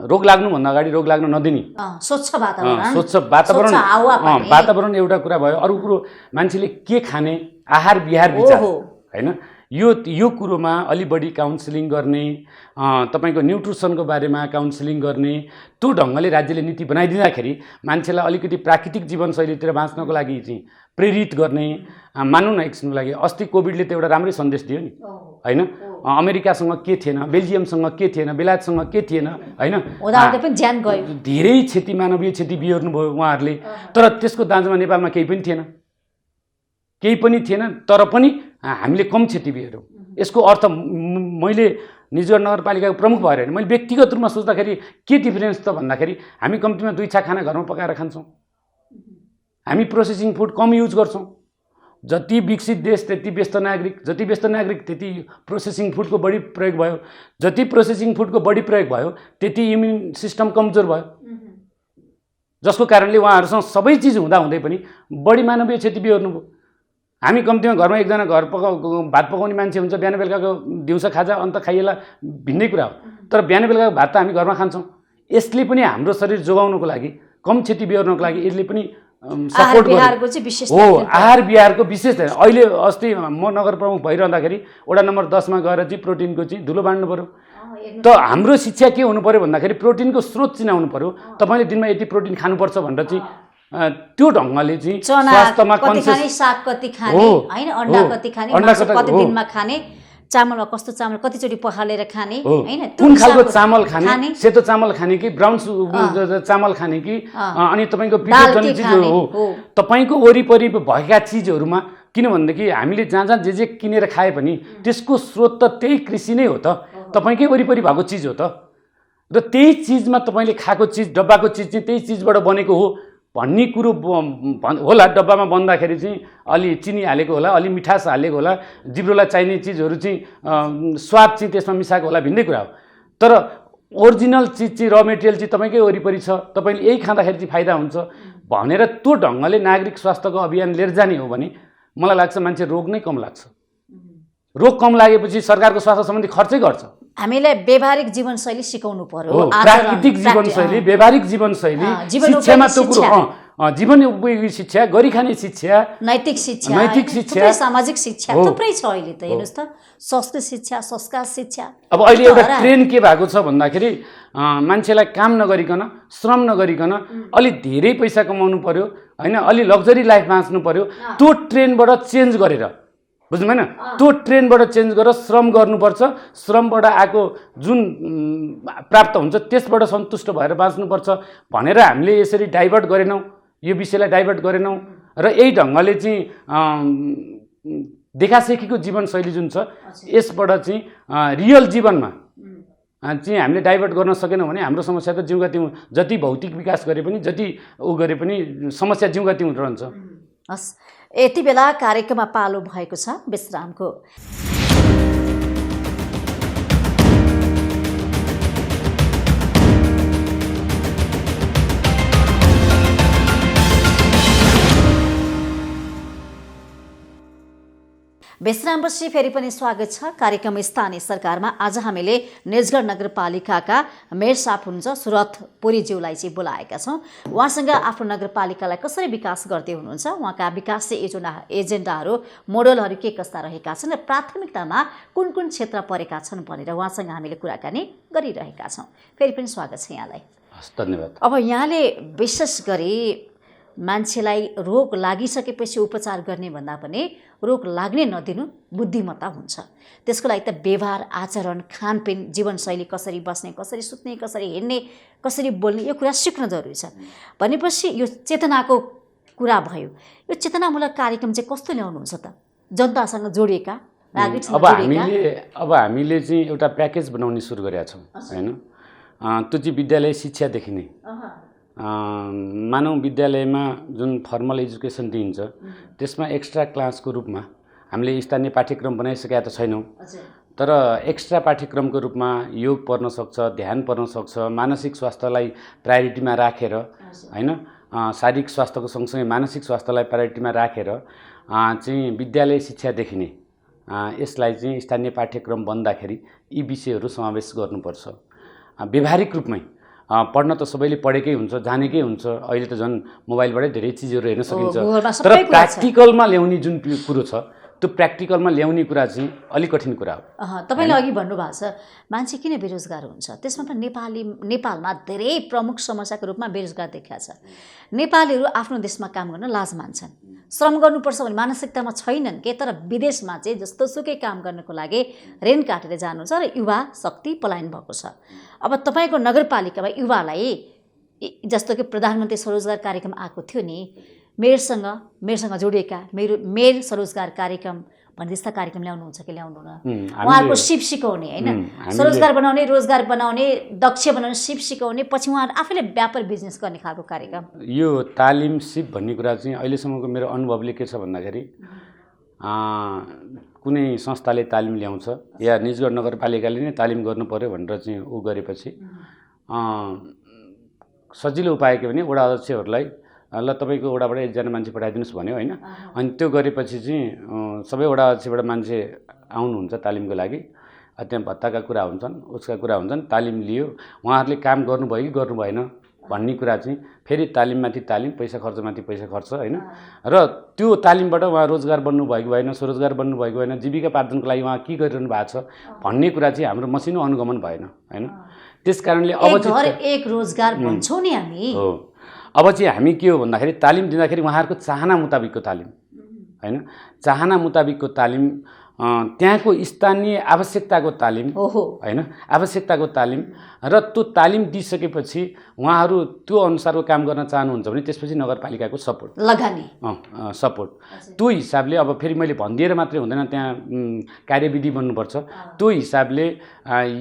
रोग लाग्नुभन्दा अगाडि रोग लाग्न नदिने स्वच्छ वातावरण एउटा कुरा भयो। अरू कुरो मान्छेले के खाने, आहार विहार विचार हैन, यो कुरोमा अलि बढी काउन्सिलिङ गर्ने, तपाईको न्युट्रिसनको बारेमा काउन्सिलिङ गर्ने, त्यो ढङ्गले राज्यले नीति बनाइदिँदाखेरि मान्छेलाई अलिकति प्राकृतिक जीवनशैलीतिर बाँच्नको लागि चाहिँ प्रेरित गर्ने। मानौँ न एकछिनको लागि, अस्ति कोभिडले त एउटा राम्रै सन्देश दियो नि हैन। अमेरिकासँग के थिएन, बेल्जियमसँग के थिएन, बेलायतसँग के थिएन हैन, धेरै क्षति, मानवीय क्षति बिहोर्नुभयो उहाँहरूले। तर त्यसको दाँजोमा नेपालमा केही पनि थिएन, तर पनि हामीले कम क्षति बिहोर्यौँ। यसको अर्थ मैले निजगढ नगरपालिकाको प्रमुख भएर हैन, मैले व्यक्तिगत रूपमा सोच्दाखेरि के डिफरेन्स त भन्दाखेरि हामी कम्तीमा 2 छाक खाना घरमा पकाएर खान्छौँ, हामी प्रोसेसिङ फुड कम युज गर्छौँ। जति विकसित देश त्यति व्यस्त नागरिक, जति व्यस्त नागरिक त्यति प्रोसेसिङ फुडको बढी प्रयोग भयो, जति प्रोसेसिङ फुडको बढी प्रयोग भयो त्यति इम्युन सिस्टम कमजोर भयो, जसको कारणले उहाँहरूसँग सबै चिज हुँदाहुँदै पनि बढी मानवीय क्षति बिहोर्नुभयो। हामी कम्तीमा घरमा एकजना भात पकाउने मान्छे हुन्छ, बिहान बेलुकाको दिउँसो खाजा अन्त खाइएला भिन्नै कुरा हो, तर बिहान बेलुकाको भात त हामी घरमा खान्छौँ। यसले पनि हाम्रो शरीर जोगाउनको लागि, कम क्षति बिहोर्नको लागि यसले पनि सपोर्ट हो। आहार विहारको विशेष अहिले अस्ति म नगर प्रमुख भइरहँदाखेरि वडा नम्बर 10 मा गएर चाहिँ प्रोटिनको चाहिँ धुलो बाँड्नु पर्यो। त हाम्रो शिक्षा के हुनु पर्यो भन्दाखेरि प्रोटिनको स्रोत चिनाउनु पर्यो। तपाईले दिनमा यति प्रोटिन खानुपर्छ भनेर चाहिँ त्यो ढङ्गले चाहिँ स्वास्थ्यमा कन्सियस, साग कति खाने हैन, अन्डा कति खाने, मासु कति दिनमा खाने, चामलमा कस्तो चामल कतिचोटि पखालेर खाने हैन, कुन खालको चामल खाने, सेतो चामल खाने कि ब्राउन चामल खाने कि, अनि तपाईको पिठो जन्य चिज हो तपाईको वरिपरि भएका चिजहरुमा। किनभनेदेखि हामीले जहाँ जे किनेर खाए पनि त्यसको स्रोत त त्यही कृषि नै हो त, तपाईकै वरिपरि भएको चिज हो त, र त्यही चिजमा तपाईले खाएको चिज, डब्बाको चिज चाहिँ त्यही चिजबाट बनेको हो भन्ने कुरो होला। डब्बामा बन्दाखेरि चाहिँ अलि चिनी हालेको होला, अलि मिठास हालेको होला, जिब्रोलाई चाहिने चिजहरू चाहिँ स्वाद चाहिँ त्यसमा मिसाएको होला, भिन्दै कुरा हो। तर ओरिजिनल चिज चाहिँ, र मेटेरियल चाहिँ तपाईँकै वरिपरि छ, तपाईँले यही खाँदाखेरि चाहिँ फाइदा हुन्छ भनेर त्यो ढङ्गले नागरिक स्वास्थ्यको अभियान लिएर जाने हो भने मलाई लाग्छ मान्छे रोग नै कम लाग्छ। रोग कम लागेपछि सरकारको स्वास्थ्य सम्बन्धी खर्चै घट्छ। हामीले व्यवहारिक जीवनशैली सिकाउनु पर्यो, प्राकृतिक जीवनशैली, व्यवहारिक जीवनशैली, शिक्षामा त्यो कुरो, जीवन उपयोगी शिक्षा, गरिखाने शिक्षा, नैतिक शिक्षा, सामाजिक शिक्षा थुप्रै छ अहिले त। हेर्नुस् त, संस्कृत शिक्षा, संस्कार शिक्षा। अब अहिले एउटा ट्रेन्ड के भएको छ भन्दाखेरि मान्छेलाई काम नगरिकन, श्रम नगरिकन अलि धेरै पैसा कमाउनु पर्यो हैन, अलि लग्जरी लाइफ बाँच्नु पर्यो, त्यो ट्रेन्डबाट चेन्ज गरेर, बुझ्नु भएन, त्यो ट्रेन्डबाट चेन्ज गरेर श्रम गर्नुपर्छ। श्रमबाट आएको जुन प्राप्त हुन्छ त्यसबाट सन्तुष्ट भएर बाँच्नुपर्छ भनेर हामीले यसरी डाइभर्ट गरेनौँ, यो विषयलाई डाइभर्ट गरेनौँ। र यही ढङ्गले चाहिँ देखासेखीको जीवनशैली जुन छ यसबाट चाहिँ रियल जीवनमा चाहिँ हामीले डाइभर्ट गर्न सकेनौँ भने हाम्रो समस्या त जिउँका त्यौँ, जति भौतिक विकास गरे पनि, जति गरे पनि समस्या जिउँका त्यौँ रहन्छ। हस्, यति बेला कार्यक्रममा पालो भएको छ विश्रामको। विश्रामपछि फेरि पनि स्वागत छ कार्यक्रम स्थानीय सरकारमा। आज हामीले निजगढ नगरपालिकाका मेयर साहब हुनुहुन्छ सुरत पुरीज्यूलाई चाहिँ बोलाएका छौँ। उहाँसँग आफ्नो नगरपालिकालाई कसरी विकास गर्दै हुनुहुन्छ, उहाँका विकासे एजेन्डाहरू मोडलहरू के कस्ता रहेका छन् र प्राथमिकतामा कुन कुन क्षेत्र परेका छन् भनेर उहाँसँग हामीले कुराकानी गरिरहेका छौँ। फेरि पनि स्वागत छ यहाँलाई। धन्यवाद। अब यहाँले विशेष गरी मान्छेलाई रोग लागिसकेपछि उपचार गर्ने भन्दा पनि रोग लाग्ने नदिनु बुद्धिमत्ता हुन्छ। त्यसको लागि त व्यवहार, आचरण, खानपिन, जीवनशैली, कसरी बस्ने, कसरी सुत्ने, कसरी हिँड्ने, कसरी बोल्ने, यो कुरा सिक्न जरुरी छ। भनेपछि यो चेतनाको कुरा भयो। यो चेतनामूलक कार्यक्रम चाहिँ कस्तो ल्याउनुहुन्छ त? जनतासँग जोडिएका, नागरिकसँग जोडिएका। अब हामीले चाहिँ एउटा प्याकेज बनाउने सुरु गरेका छौँ हैन। त्यो चाहिँ विद्यालय शिक्षादेखि नै मानव विद्यालयमा जुन फर्मल एजुकेसन दिइन्छ त्यसमा एक्स्ट्रा क्लासको रूपमा हामीले स्थानीय पाठ्यक्रम बनाइसकेका त छैनौँ, तर एक्स्ट्रा पाठ्यक्रमको रूपमा योग पर्न सक्छ, ध्यान पर्न सक्छ, मानसिक स्वास्थ्यलाई प्रायोरिटीमा राखेर हैन, शारीरिक स्वास्थ्यको सँगसँगै मानसिक स्वास्थ्यलाई प्रायोरिटीमा राखेर चाहिँ विद्यालय शिक्षादेखि नै यसलाई चाहिँ स्थानीय पाठ्यक्रम बन्दाखेरि यी विषयहरू समावेश गर्नुपर्छ। व्यवहारिक रूपमै पढ्न त सबैले पढेकै हुन्छ, जानेकै हुन्छ। अहिले त झन् मोबाइलबाटै धेरै चिजहरू हेर्न सकिन्छ, तर प्र्याक्टिकलमा ल्याउने जुन कुरो छ त्यो प्र्याक्टिकलमा ल्याउने कुरा चाहिँ अलिक कठिन कुरा हो। तपाईँले अघि भन्नुभएको छ मान्छे किन बेरोजगार हुन्छ, त्यसमा पनि नेपालमा धेरै प्रमुख समस्याको रूपमा बेरोजगार देखिएको छ। नेपालीहरू आफ्नो देशमा काम गर्न लाज मान्छन्, श्रम गर्नुपर्छ भन्ने मानसिकतामा छैनन् के, तर विदेशमा चाहिँ जस्तो सुकै काम गर्नको लागि ऋण काटेर जानुहुन्छ र युवा शक्ति पलायन भएको छ। अब तपाईँको नगरपालिकामा युवालाई जस्तो कि प्रधानमन्त्री स्वरोजगार कार्यक्रम आएको थियो नि, मेयरसँग जोडिएका मेयर स्वरोजगार कार्यक्रम भन्ने जस्ता कार्यक्रम ल्याउनुहुन्छ कि ल्याउनुहुन्न? उहाँहरूको सिप सिकाउने होइन, स्वरोजगार बनाउने, रोजगार बनाउने, दक्ष बनाउने, सिप सिकाउने, पछि उहाँहरू आफैले व्यापार बिजनेस गर्ने खालको कार्यक्रम। यो तालिम सिप भन्ने कुरा चाहिँ अहिलेसम्मको मेरो अनुभवले के छ भन्दाखेरि कुनै संस्थाले तालिम ल्याउँछ या निजगढ नगरपालिकाले नै तालिम गर्नु पर्यो भनेर चाहिँ ऊ गरेपछि सजिलो उपाय के भने वडा अध्यक्षहरूलाई ल तपाईँको वडाबाट एकजना मान्छे पठाइदिनुहोस् भन्यो होइन। अनि त्यो गरेपछि चाहिँ सबै वडा अध्यक्षबाट मान्छे आउनुहुन्छ तालिमको लागि। त्यहाँ भत्ताका कुरा हुन्छन्, उसका कुरा हुन्छन्, तालिम लियो, उहाँहरूले काम गर्नुभयो कि गर्नु भएन भन्ने कुरा चाहिँ फेरि तालिममाथि तालिम, पैसा खर्चमाथि पैसा खर्च होइन। र त्यो तालिमबाट उहाँ रोजगार बन्नुभएको भएन, स्वरोजगार बन्नुभएको भएन, जीविका पार्जनको लागि उहाँ के गरिरहनु भएको छ भन्ने कुरा चाहिँ हाम्रो मसिनो अनुगमन भएन होइन। त्यस कारणले अब एक रोजगार भन्छौँ नि हामी हो। अब चाहिँ हामी के हो भन्दाखेरि तालिम दिँदाखेरि उहाँहरूको चाहना मुताबिकको तालिम होइन, चाहना मुताबिकको तालिम, त्यहाँको स्थानीय आवश्यकताको तालिम होइन, आवश्यकताको तालिम। र त्यो तालिम दिइसकेपछि उहाँहरू त्यो अनुसारको काम गर्न चाहनुहुन्छ भने त्यसपछि नगरपालिकाको सपोर्ट लगानी सपोर्ट त्यो हिसाबले अब फेरि मैले भनिदिएर मात्रै हुँदैन, त्यहाँ कार्यविधि बन्नुपर्छ। त्यो हिसाबले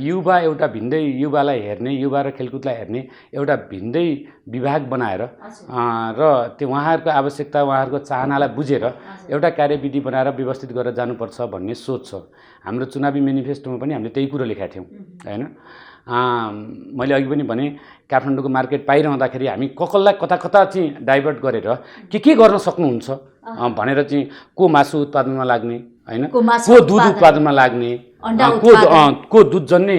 युवा एउटा भिन्दै, युवालाई हेर्ने, युवा र खेलकुदलाई हेर्ने एउटा भिन्दै विभाग बनाएर र त्यो उहाँहरूको आवश्यकता, उहाँहरूको चाहनालाई बुझेर एउटा कार्यविधि बनाएर व्यवस्थित गरेर जानुपर्छ भन्ने सोच छ। हाम्रो चुनावी मेनिफेस्टोमा पनि हामीले त्यही कुरो लेखेका थियौँ होइन। मैले अघि पनि भने काठमाडौँको मार्केट पाइरहँदाखेरि हामी कसलाई कता कता चाहिँ डाइभर्ट गरेर के गर्न सक्नुहुन्छ भनेर चाहिँ को मासु उत्पादनमा लाग्ने होइन, को दुध उत्पादनमा लाग्ने, को दुध जन्ने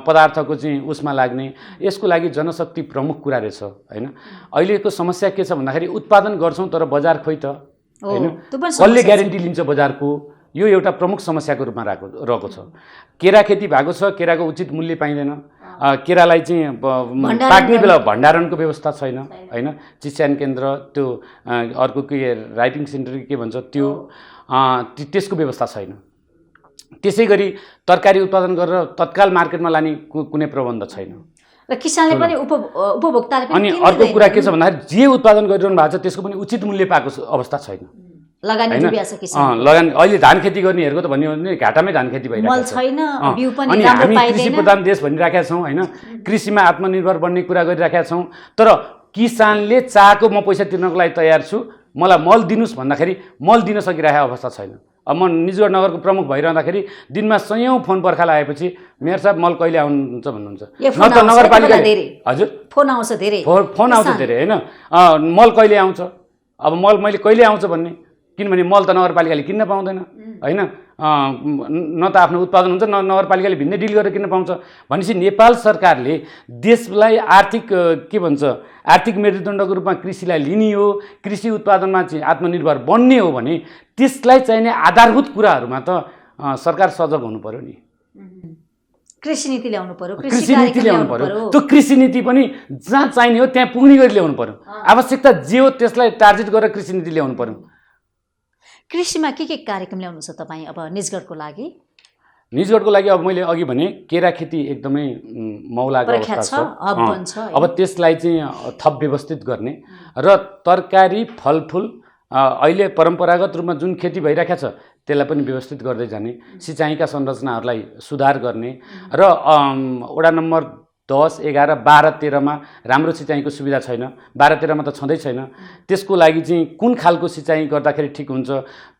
पदार्थको चाहिँ उसमा लाग्ने, यसको लागि जनशक्ति प्रमुख कुरा रहेछ होइन। अहिलेको समस्या के छ भन्दाखेरि उत्पादन गर्छौँ तर बजार खोइ त होइन, कसले ग्यारेन्टी लिन्छ बजारको, यो एउटा प्रमुख समस्याको रूपमा रहेको छ। केरा खेती भएको छ, केराको उचित मूल्य पाइँदैन, केरालाई चाहिँ पाक्ने बेला भण्डारणको व्यवस्था छैन होइन, चिस्यान केन्द्र, त्यो अर्को के राइटिङ सेन्टर के भन्छ त्यो, त्यसको व्यवस्था छैन। त्यसै गरी तरकारी उत्पादन गरेर तत्काल मार्केटमा लाने कुनै प्रबन्ध छैन र किसानले पनि उपभोक्ताले पनि। अनि अर्को कुरा के छ भन्दाखेरि जे उत्पादन गरिरहनु भएको छ त्यसको पनि उचित मूल्य पाएको अवस्था छैन। लगानी अहिले धान खेती गर्नेहरूको त भन्यो भने घाटामै धान खेती भइरहेको छ। अनि हामी कृषि प्रधान देश भनिराखेका छौँ होइन, कृषिमा आत्मनिर्भर बन्ने कुरा गरिराखेका छौँ, तर किसानले चाहेको म पैसा तिर्नको लागि तयार छु, मलाई मल दिनुहोस् भन्दाखेरि मल दिन सकिरहेको अवस्था छैन। अब म निजगढ नगरको प्रमुख भइरहँदाखेरि दिनमा सयौँ फोन पर्खा लागेपछि मेयर साहब मल कहिले आउनुहुन्छ भन्नुहुन्छ, न त नगरपालिका हजुर फोन आउँछ धेरै होइन, मल कहिले आउँछ, अब मल मैले कहिले आउँछ भन्ने किनभने मल त नगरपालिकाले किन्न पाउँदैन होइन, न त आफ्नो उत्पादन हुन्छ, न नगरपालिकाले भिन्दै डिल गरेर किन्न पाउँछ। भनेपछि नेपाल सरकारले देशलाई आर्थिक के भन्छ आर्थिक मेरुदण्डको रूपमा कृषिलाई लिने हो, कृषि उत्पादनमा चाहिँ आत्मनिर्भर बन्ने हो भने त्यसलाई चाहिने आधारभूत कुराहरूमा त सरकार सजग हुनु पर्यो नि। कृषि नीति ल्याउनु पर्यो, कृषि नीति ल्याउनु पर्यो। त्यो कृषि नीति पनि जहाँ चाहिने हो त्यहाँ पुग्ने गरी ल्याउनु पर्यो। आवश्यकता जे हो त्यसलाई टार्गेट गरेर कृषि नीति ल्याउनु पर्यो। कृषिमा के कार्यक्रम ल्याउनु छ तपाईँ अब निजगढको लागि? निजगढको लागि अब मैले अघि भने केरा खेती एकदमै मौलाको अवस्था छ। अब त्यसलाई चाहिँ थप व्यवस्थित गर्ने र तरकारी फलफुल अहिले परम्परागत रूपमा जुन खेती भइरहेको छ त्यसलाई पनि व्यवस्थित गर्दै जाने, सिँचाइका संरचनाहरूलाई सुधार गर्ने र वडा नम्बर 10, 11, 12, 13मा राम्रो सिँचाइको सुविधा छैन, 12, 13मा त छँदै छैन। त्यसको लागि चाहिँ कुन खालको सिँचाइ गर्दाखेरि ठिक हुन्छ,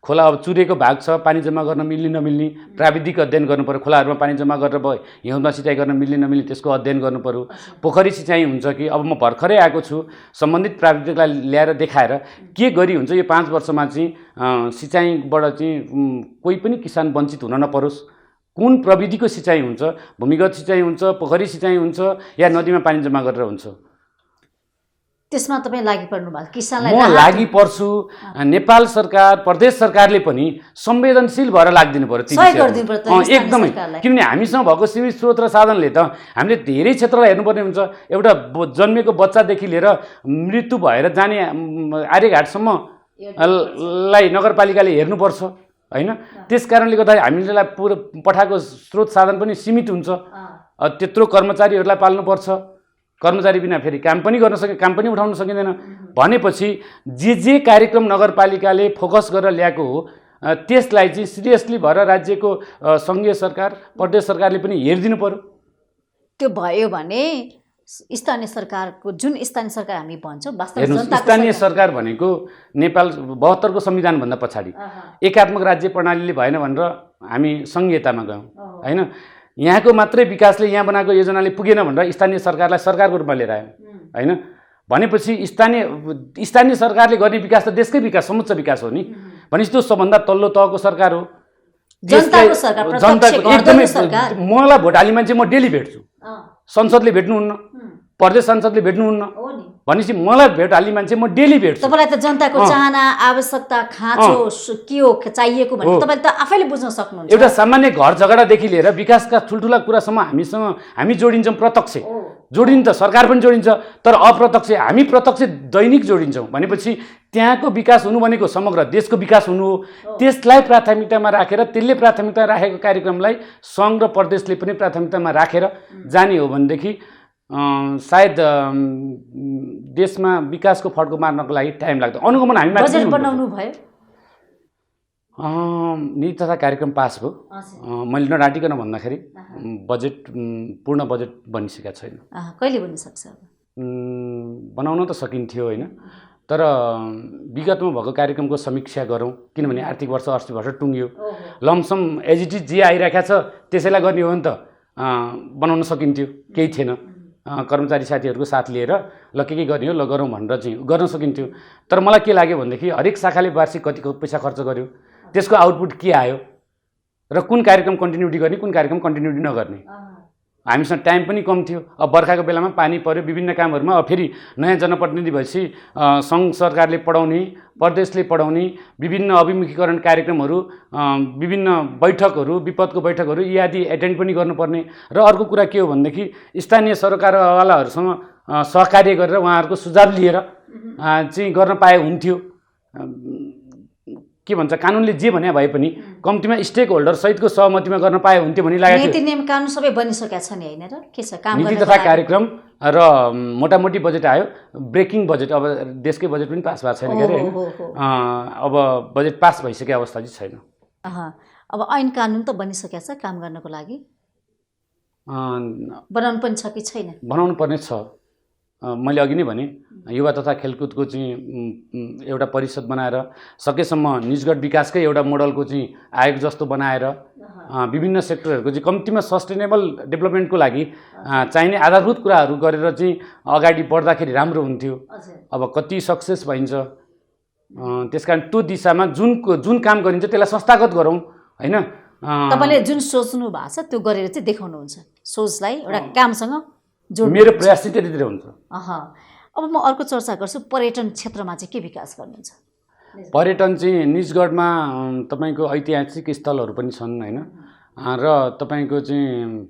खोला अब चुरेको भाग छ, पानी जम्मा गर्न मिल्ने नमिल्ने प्राविधिक अध्ययन गर्नु पर्यो। खोलाहरूमा पानी जम्मा गरेर भयो हिउँदमा सिँचाइ गर्न मिल्ने नमिल्ने त्यसको अध्ययन गर्नु पर्यो। पोखरी सिँचाइ हुन्छ कि अब म भर्खरै आएको छु, सम्बन्धित प्राविधिकलाई ल्याएर देखाएर के गरी हुन्छ यो 5 वर्षमा चाहिँ सिँचाइबाट चाहिँ कोही पनि किसान वञ्चित हुन नपरोस्। कुन प्रविधिको सिँचाइ हुन्छ, भूमिगत सिँचाइ हुन्छ, पोखरी सिँचाइ हुन्छ या नदीमा पानी जम्मा गरेर हुन्छ, त्यसमा तपाईँ लागि पर्नु भएको किसानलाई? म लागि पर्छु। नेपाल सरकार प्रदेश सरकारले पनि संवेदनशील भएर लाग्दिनु पर्यो एकदमै। किनभने हामीसँग भएको सीमित स्रोत र साधनले त हामीले धेरै क्षेत्रलाई हेर्नुपर्ने हुन्छ। एउटा जन्मेको बच्चादेखि लिएर मृत्यु भएर जाने आर्यघाटसम्म लाई नगरपालिकाले हेर्नुपर्छ होइन। त्यस कारणले गर्दा हामीलाई पुरो पठाएको स्रोत साधन पनि सीमित हुन्छ। त्यत्रो कर्मचारीहरूलाई पाल्नुपर्छ, कर्मचारी बिना फेरि काम पनि उठाउन सकिँदैन। भनेपछि जे कार्यक्रम नगरपालिकाले फोकस गरेर ल्याएको हो त्यसलाई चाहिँ सिरियसली भएर राज्यको सङ्घीय सरकार प्रदेश सरकारले पनि हेरिदिनु पर्यो। त्यो भयो भने स्थानीय सरकारको जुन स्थानीय सरकार हामी भन्छौँ वास्तवमा स्थानीय सरकार भनेको नेपाल 72 को संविधानभन्दा पछाडि एकात्मक राज्य प्रणालीले भएन भनेर हामी सङ्घीयतामा गयौँ होइन। यहाँको मात्रै विकासले यहाँ बनाएको योजनाले पुगेन भनेर स्थानीय सरकारलाई सरकारको रूपमा लिएर आयौँ होइन। भनेपछि स्थानीय सरकारले गर्ने विकास त देशकै विकास समुच्च विकास हो नि। भनेपछि त्यो सबभन्दा तल्लो तहको सरकार हो, जनताको सरकार। एकदमै मलाई भोट हाल्ने मान्छे म डेली भेट्छु, संसदले भेट्नुहुन्न, प्रदेश सांसदले भेट्नुहुन्न, भनेपछि मलाई भेट हाल्ने मान्छे म डेली भेट्छु। तपाईँलाई त जनताको चाहना आवश्यकता खाँचो के हो चाहिएको भने तपाईँले त आफैले बुझ्न सक्नुहुन्छ। एउटा सामान्य घर झगडादेखि लिएर विकासका ठुल्ठुला कुरासम्म हामी जोडिन्छौँ। प्रत्यक्ष जोडिन्छ, सरकार पनि जोडिन्छ, तर अप्रत्यक्ष हामी प्रत्यक्ष दैनिक जोडिन्छौँ। भनेपछि त्यहाँको विकास हुनु भनेको समग्र देशको विकास हुनु हो। त्यसलाई प्राथमिकतामा राखेर त्यसले प्राथमिकता राखेको कार्यक्रमलाई सङ्घ र प्रदेशले पनि प्राथमिकतामा राखेर जाने हो भनेदेखि सायद देशमा विकासको फड्को मार्नको लागि टाइम लाग्छ। अनुगमन हामी बजेट बनाउनु भयो, नीति तथा कार्यक्रम पास भयो। मैले नडाँटिकन भन्दाखेरि बजेट पूर्ण बजेट बनिसकेका छैन। कहिले बनिसक्छ? बनाउन त सकिन्थ्यो होइन, तर विगतमा भएको कार्यक्रमको समीक्षा गरौँ। किनभने आर्थिक वर्ष 80 वर्ष टुङ्गियो, लमसम एज इट इज जे आइरहेको छ त्यसैलाई गर्ने हो भने त बनाउन सकिन्थ्यो, केही थिएन। कर्मचारी साथीहरूको साथ लिएर ल के गर्ने हो ल गरौँ भनेर चाहिँ गर्न सकिन्थ्यो। तर मलाई के लाग्यो भनेदेखि हरेक शाखाले वार्षिक कतिको पैसा खर्च गर्यो, त्यसको आउटपुट के आयो र कुन कार्यक्रम कन्टिन्युटी गर्ने कुन कार्यक्रम कन्टिन्युटी नगर्ने। हामीसँग टाइम पनि कम थियो। अब बर्खाको बेलामा पानी पर्यो, विभिन्न कामहरूमा अब फेरि नयाँ जनप्रतिनिधि भएपछि सङ्घ सरकारले पढाउने, प्रदेशले पढाउने, विभिन्न अभिमुखीकरण कार्यक्रमहरू, विभिन्न बैठकहरू, विपदको बैठकहरू इत्यादि एटेन्ड पनि गर्नुपर्ने। र अर्को कुरा के हो भनेदेखि स्थानीय सरकारवालाहरूसँग सहकार्य गरेर उहाँहरूको सुझाव लिएर चाहिँ गर्न पाए हुन्थ्यो। के भन्छ कानुनले जे भने भए पनि कम्तीमा स्टेक होल्डर सहितको सहमतिमा गर्न पाए हुन्थ्यो भन्ने लागेको थियो। नीति नियम कानुन सबै बनिसकेका छन् हैन र के छ काम गर्ने? नीति तथा कार्यक्रम र मोटामोटी बजेट आयो, ब्रेकिङ बजेट। अब देशकै बजेट पनि पास भएको छैन गरे हैन, अब बजेट पास भइसकेको अवस्था चाहिँ छैन। अब ऐन कानुन त बनिसकेको छ, काम गर्नको लागि बनाउनु पनि छ कि छैन? बनाउनु पर्ने छ। मैले अघि नै भने युवा तथा खेलकुदको चाहिँ एउटा परिषद बनाएर सकेसम्म निजगढ विकासकै एउटा मोडलको चाहिँ आयोग जस्तो बनाएर विभिन्न सेक्टरहरूको चाहिँ कम्तीमा सस्टेनेबल डेभलपमेन्टको लागि चाहिने आधारभूत कुराहरू गरेर चाहिँ अगाडि बढ्दाखेरि राम्रो हुन्थ्यो। अब कति सक्सेस भइन्छ त्यसकारण त्यो दिशामा जुन काम गरिन्छ त्यसलाई संस्थागत गरौँ होइन। तपाईँले जुन सोच्नु भएको छ त्यो गरेर चाहिँ देखाउनुहुन्छ, सोचलाई एउटा कामसँग जोड्नु। मेरो प्रयास चाहिँ त्यतितिर हुन्छ। अब म अर्को चर्चा गर्छु, पर्यटन क्षेत्रमा चाहिँ के विकास गर्नुहुन्छ? पर्यटन चाहिँ निजगढमा तपाईँको ऐतिहासिक स्थलहरू पनि छन् होइन, र तपाईँको चाहिँ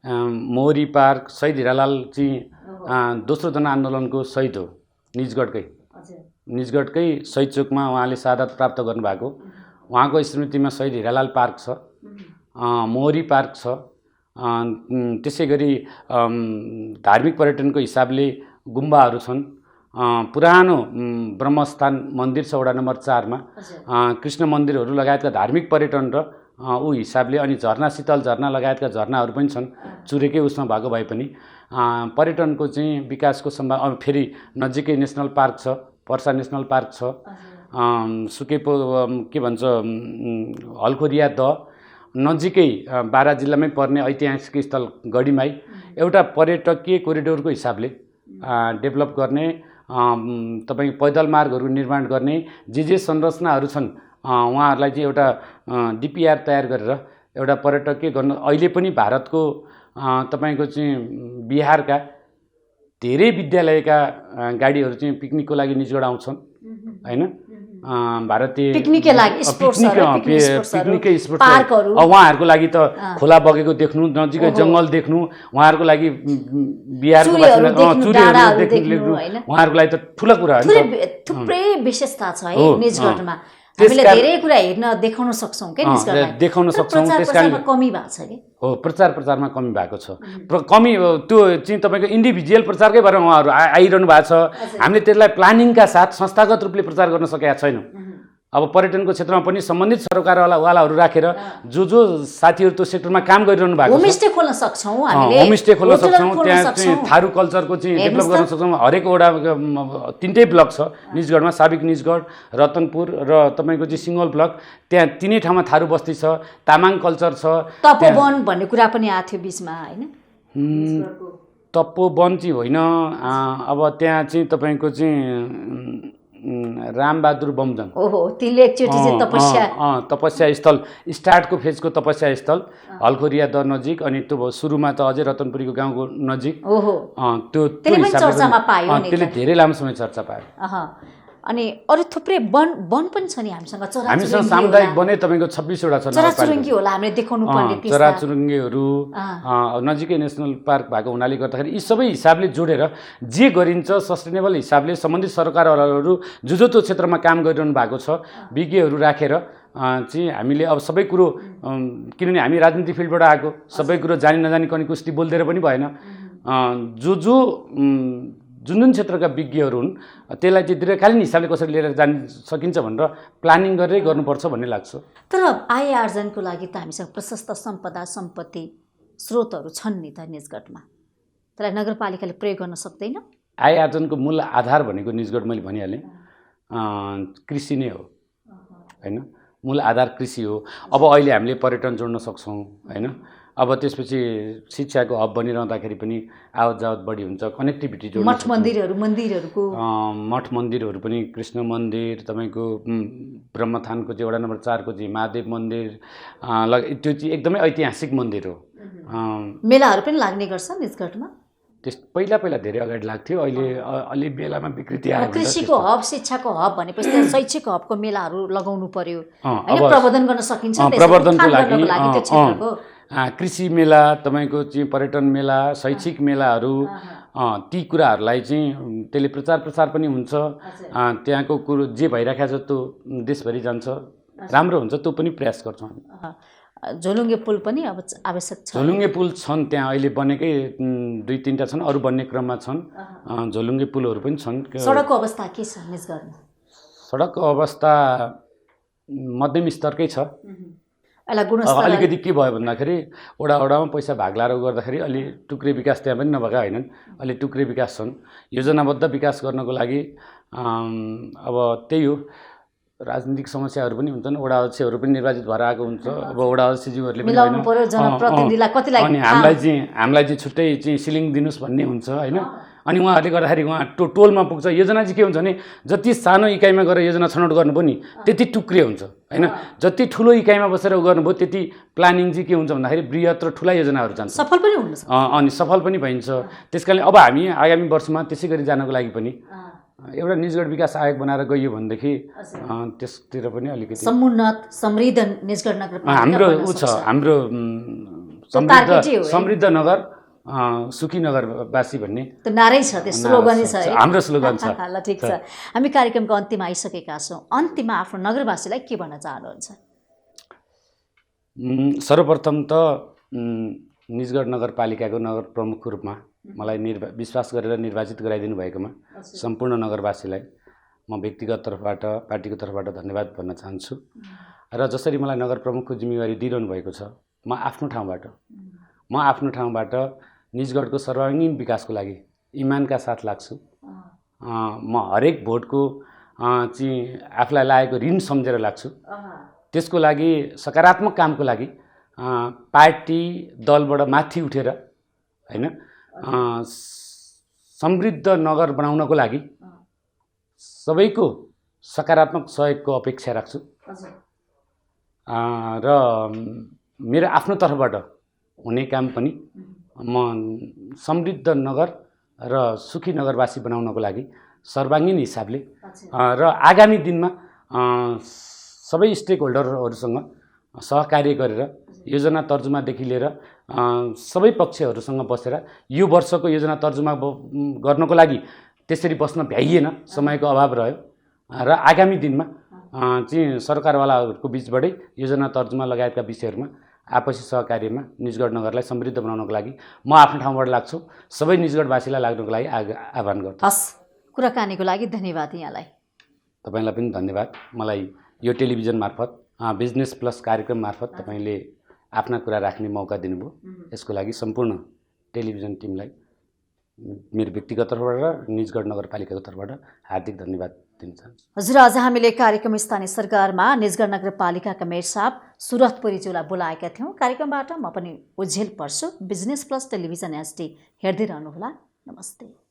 मोहरी पार्क, शहीद हिरालाल चाहिँ दोस्रो जनआन्दोलनको शहीद हो, निजगढकै शहीद चोकमा उहाँले शहादत प्राप्त गर्नुभएको। उहाँको स्मृतिमा शहीद हिरालाल पार्क छ, मोहरी पार्क छ। त्यसै गरी धार्मिक पर्यटनको हिसाबले गुम्बाहरू छन्। पुरानो ब्रह्मस्थान मन्दिर छ वडा नम्बर 4मा, कृष्ण मन्दिरहरू लगायतका धार्मिक पर्यटन र ऊ हिसाबले, अनि झरना, शीतल झरना लगायतका झरनाहरू पनि छन्, चुरेकै उसमा भएको भए पनि। पर्यटनको चाहिँ विकासको सम्भावना, फेरि नजिकै नेसनल पार्क छ, पर्सा नेसनल पार्क छ, सुकेपो के भन्छ हलखोरिया दह, नजिकै बारा जिल्लामै पर्ने ऐतिहासिक स्थल गढीमाई, एउटा पर्यटकीय कोरिडोरको हिसाबले डेभलप गर्ने, तपाईँ पैदल मार्गहरू निर्माण गर्ने, जे संरचनाहरू छन् उहाँहरूलाई चाहिँ एउटा डिपिआर तयार गरेर एउटा पर्यटकीय गर्न। अहिले पनि भारतको तपाईँको चाहिँ बिहारका धेरै विद्यालयका गाडीहरू चाहिँ पिकनिकको लागि निजगढ आउँछन् होइन। भारतीय पिकनिकै लागि पिकनिकै स्पोर्ट्स उहाँहरूको लागि त खोला बगेको देख्नु, नजिकै जङ्गल देख्नु, उहाँहरूको लागि बिहारको चुरेहरू देख्नु उहाँहरूको लागि त ठुलो कुरा हो। थुप्रै विशेषता छ है निजगढमा, हामीले धेरै कुरा हेर्न देखाउन सक्छौँ के निजगढमा, देखाउन सक्छौँ। त्यसकारण कमी भएको छ कि हो, प्रचारमा कमी भएको छ। कमी त्यो चाहिँ तपाईँको इन्डिभिजुअल प्रचारकै भएर उहाँहरू आइरहनु भएको छ। हामीले त्यसलाई प्लानिङका साथ संस्थागत रूपले प्रचार गर्न सकेका छैनौँ। अब पर्यटनको क्षेत्रमा पनि सम्बन्धित सरकारवालाहरू राखेर जो साथीहरू त्यो सेक्टरमा काम गरिरहनु भएको छ, होमस्टे खोल्न सक्छौँ हामीले, होमस्टे खोल्न सक्छौँ। त्यहाँ चाहिँ थारू कल्चरको चाहिँ डेभलप गर्न सक्छौँ। हरेक वडा 3टै ब्लक छ निजगढमा, साबिक निजगढ, रतनपुर र तपाईँको चाहिँ सिङ्गल ब्लक। त्यहाँ 3 ठाउँमा थारू बस्ती छ, तामाङ कल्चर छ। तपोवन भन्ने कुरा पनि आएको थियो बिचमा होइन, तपोवन चाहिँ होइन। अब त्यहाँ चाहिँ तपाईँको चाहिँ रामबहादुर बमजङ, ओहो, तिनले एकचोटि चाहिँ तपस्या स्थल, स्टार्टको फेजको तपस्या स्थल हलखोरिया दह नजिक, अनि त्यो सुरुमा त अझै रतनपुरीको गाउँको नजिक। त्यो त्यसले धेरै लामो समय चर्चा पायो। अनि अरू थुप्रै वन पनि छ नि हामीसँग, सामुदायिक वनै तपाईँको 26वटा छ। चराचुरुङ्गी होला हामीले देखाउनु पर्ने, चराचुरुङ्गीहरू नजिकै नेसनल पार्क भएको हुनाले गर्दाखेरि यी सबै हिसाबले जोडेर जे गरिन्छ सस्टेनेबल हिसाबले सम्बन्धित सरकारवालाहरू जो त्यो क्षेत्रमा काम गरिरहनु भएको छ, विज्ञहरू राखेर चाहिँ हामीले अब सबै कुरो, किनभने हामी राजनीति फिल्डबाट आएको, सबै कुरो जानी नजानी कनी कुस्ती बोलिदिएर पनि भएन। जुन क्षेत्रका विज्ञहरू हुन् त्यसलाई चाहिँ दीर्घकालीन हिसाबले कसरी लिएर जान सकिन्छ भनेर प्लानिङ गरेरै गर्नुपर्छ भन्ने लाग्छ। तर आय आर्जनको लागि त हामीसँग प्रशस्त सम्पदा सम्पत्ति स्रोतहरू छन् नि त निजगढमा, त्यसलाई नगरपालिकाले प्रयोग गर्न सक्दैन? आय आर्जनको मूल आधार भनेको निजगढ मैले भनिहालेँ, कृषि नै हो होइन, मूल आधार कृषि हो। अब अहिले हामीले पर्यटन जोड्न सक्छौँ होइन, अब त्यसपछि शिक्षाको हब बनिरहँदाखेरि पनि आवत जावत बढी हुन्छ, कनेक्टिभिटी जोड्नु, मठ मन्दिरहरूको मठ मन्दिरहरू पनि, कृष्ण मन्दिर, तपाईँको ब्रह्मथानको चाहिँ वडा नम्बर 4को चाहिँ महादेव मन्दिर, त्यो चाहिँ एकदमै ऐतिहासिक मन्दिर हो। मेलाहरू पनि लाग्ने गर्छ निजगढमा? पहिला धेरै अगाडि लाग्थ्यो, अहिले अलि बेलामा विकृति आयो। कृषिको हब, शिक्षाको हब भनेपछि शैक्षिक हबको मेलाहरू लगाउनु पर्यो होइन, प्रवर्धन गर्न सकिन्छ। प्रवर्धनको लागि कृषि मेला, तपाईँको चाहिँ पर्यटन मेला, शैक्षिक मेलाहरू, ती कुराहरूलाई चाहिँ त्यसले प्रचार पनि हुन्छ। त्यहाँको कुरो जे भइरहेको छ त्यो देशभरि जान्छ, राम्रो हुन्छ, त्यो पनि प्रयास गर्छौँ। झोलुङ्गे पुल पनि अब आवश्यक छ। झोलुङ्गे पुल छन्, त्यहाँ अहिले बनेकै 2-3टा छन्, अरू बन्ने क्रममा छन्। झोलुङ्गे पुलहरू पनि छन्। सडकको अवस्था के छ निजगढमा? सडकको अवस्था मध्यम स्तरकै छ। अलिकति के भयो भन्दाखेरि वडामा पैसा भाग लाएर गर्दाखेरि अलि टुक्रे विकास त्यहाँ पनि नभएका होइनन्, अलि टुक्रे विकास छन्। योजनाबद्ध विकास गर्नको लागि अब त्यही हो, राजनीतिक समस्याहरू पनि हुन्छन्, वडा अध्यक्षहरू पनि निर्वाचित भएर आएको हुन्छ। अब वडा अध्यक्षज्यूहरूले पनि अनि हामीलाई चाहिँ छुट्टै चाहिँ सिलिङ दिनुहोस् भन्ने हुन्छ होइन, अनि उहाँहरूले गर्दाखेरि उहाँ टोलमा पुग्छ। योजना चाहिँ के हुन्छ भने जति सानो इकाइमा गएर योजना छनौट गर्नुभयो नि त्यति टुक्रे हुन्छ होइन। जति ठुलो इकाइमा बसेर गर्नुभयो त्यति प्लानिङ चाहिँ के हुन्छ भन्दाखेरि बृहत र ठुला योजनाहरू जान्छ, सफल पनि हुन्छ अनि सफल पनि भइन्छ। त्यसकारणले अब हामी आगामी वर्षमा त्यसै गरी जानको लागि पनि एउटा निजगढ विकास आयोग बनाएर गइयो भनेदेखि त्यसतिर पनि अलिकति समुन्नत समृद्ध निजगढ नगरपालिका हाम्रो ऊ छ, हाम्रो समृद्ध नगर सुखी नगरवासी भन्ने त्यो नारै छ, त्यो स्लोगनै छ है, हाम्रो स्लोगन छ। ल ठिक छ, हामी कार्यक्रमको अन्तिममा आइसकेका छौँ। अन्तिममा आफ्नो नगरवासीलाई के भन्न चाहनुहुन्छ? सर्वप्रथम त निजगढ नगरपालिकाको नगर प्रमुखको रूपमा मलाई विश्वास गरेर निर्वाचित गराइदिनु भएकोमा सम्पूर्ण नगरवासीलाई म व्यक्तिगत तर्फबाट पार्टीको तर्फबाट धन्यवाद भन्न चाहन्छु। र जसरी मलाई नगर प्रमुखको जिम्मेवारी दिइरहनु भएको छ, म आफ्नो ठाउँबाट निजगढको सर्वाङ्गीन विकासको लागि इमानका साथ लाग्छु। म हरेक भोटको चाहिँ आफूलाई लागेको ऋण सम्झेर लाग्छु। त्यसको लागि सकारात्मक कामको लागि पार्टी दलबाट माथि उठेर होइन समृद्ध नगर बनाउनको लागि सबैको सकारात्मक सहयोगको अपेक्षा राख्छु। र मेरो आफ्नो तर्फबाट हुने काम पनि म समृद्ध नगर र सुखी नगरवासी बनाउनको लागि सर्वाङ्गीन हिसाबले र आगामी दिनमा सबै स्टेक होल्डरहरूसँग सहकार्य गरेर योजना तर्जुमादेखि लिएर सबै पक्षहरूसँग बसेर यो वर्षको योजना तर्जुमा गर्नको लागि त्यसरी बस्न भ्याइएन, समयको अभाव रह्यो। र आगामी दिनमा चाहिँ सरकारवालाहरूको बिचबाटै योजना तर्जुमा लगायतका विषयहरूमा आपसी सहकार्यमा निजगढ नगरलाई समृद्ध बनाउनको लागि म आफ्नो ठाउँबाट लाग्छु। सबै निजगढवासीलाई लाग्नको लागि आह्वान गर्छु। हस्, कुराकानीको लागि धन्यवाद यहाँलाई। तपाईँलाई पनि धन्यवाद। मलाई यो टेलिभिजन मार्फत बिजनेस प्लस कार्यक्रम मार्फत तपाईँले आफ्ना कुरा राख्ने मौका दिनुभयो। यसको लागि सम्पूर्ण टेलिभिजन टिमलाई मेरो व्यक्तिगत तर्फबाट र निजगढ नगरपालिकाको तर्फबाट हार्दिक धन्यवाद दिन चाहन्छु। हजुर, आज हामीले कार्यक्रम स्थानीय सरकारमा निजगढ नगरपालिकाका मेयर साहब सुरत पुरीज्यूलाई बोलाएका थियौँ। कार्यक्रमबाट म पनि उज्जेल पर्छु। बिजनेस प्लस टेलिभिजन HD हेर्दै रहनुहोला। नमस्ते।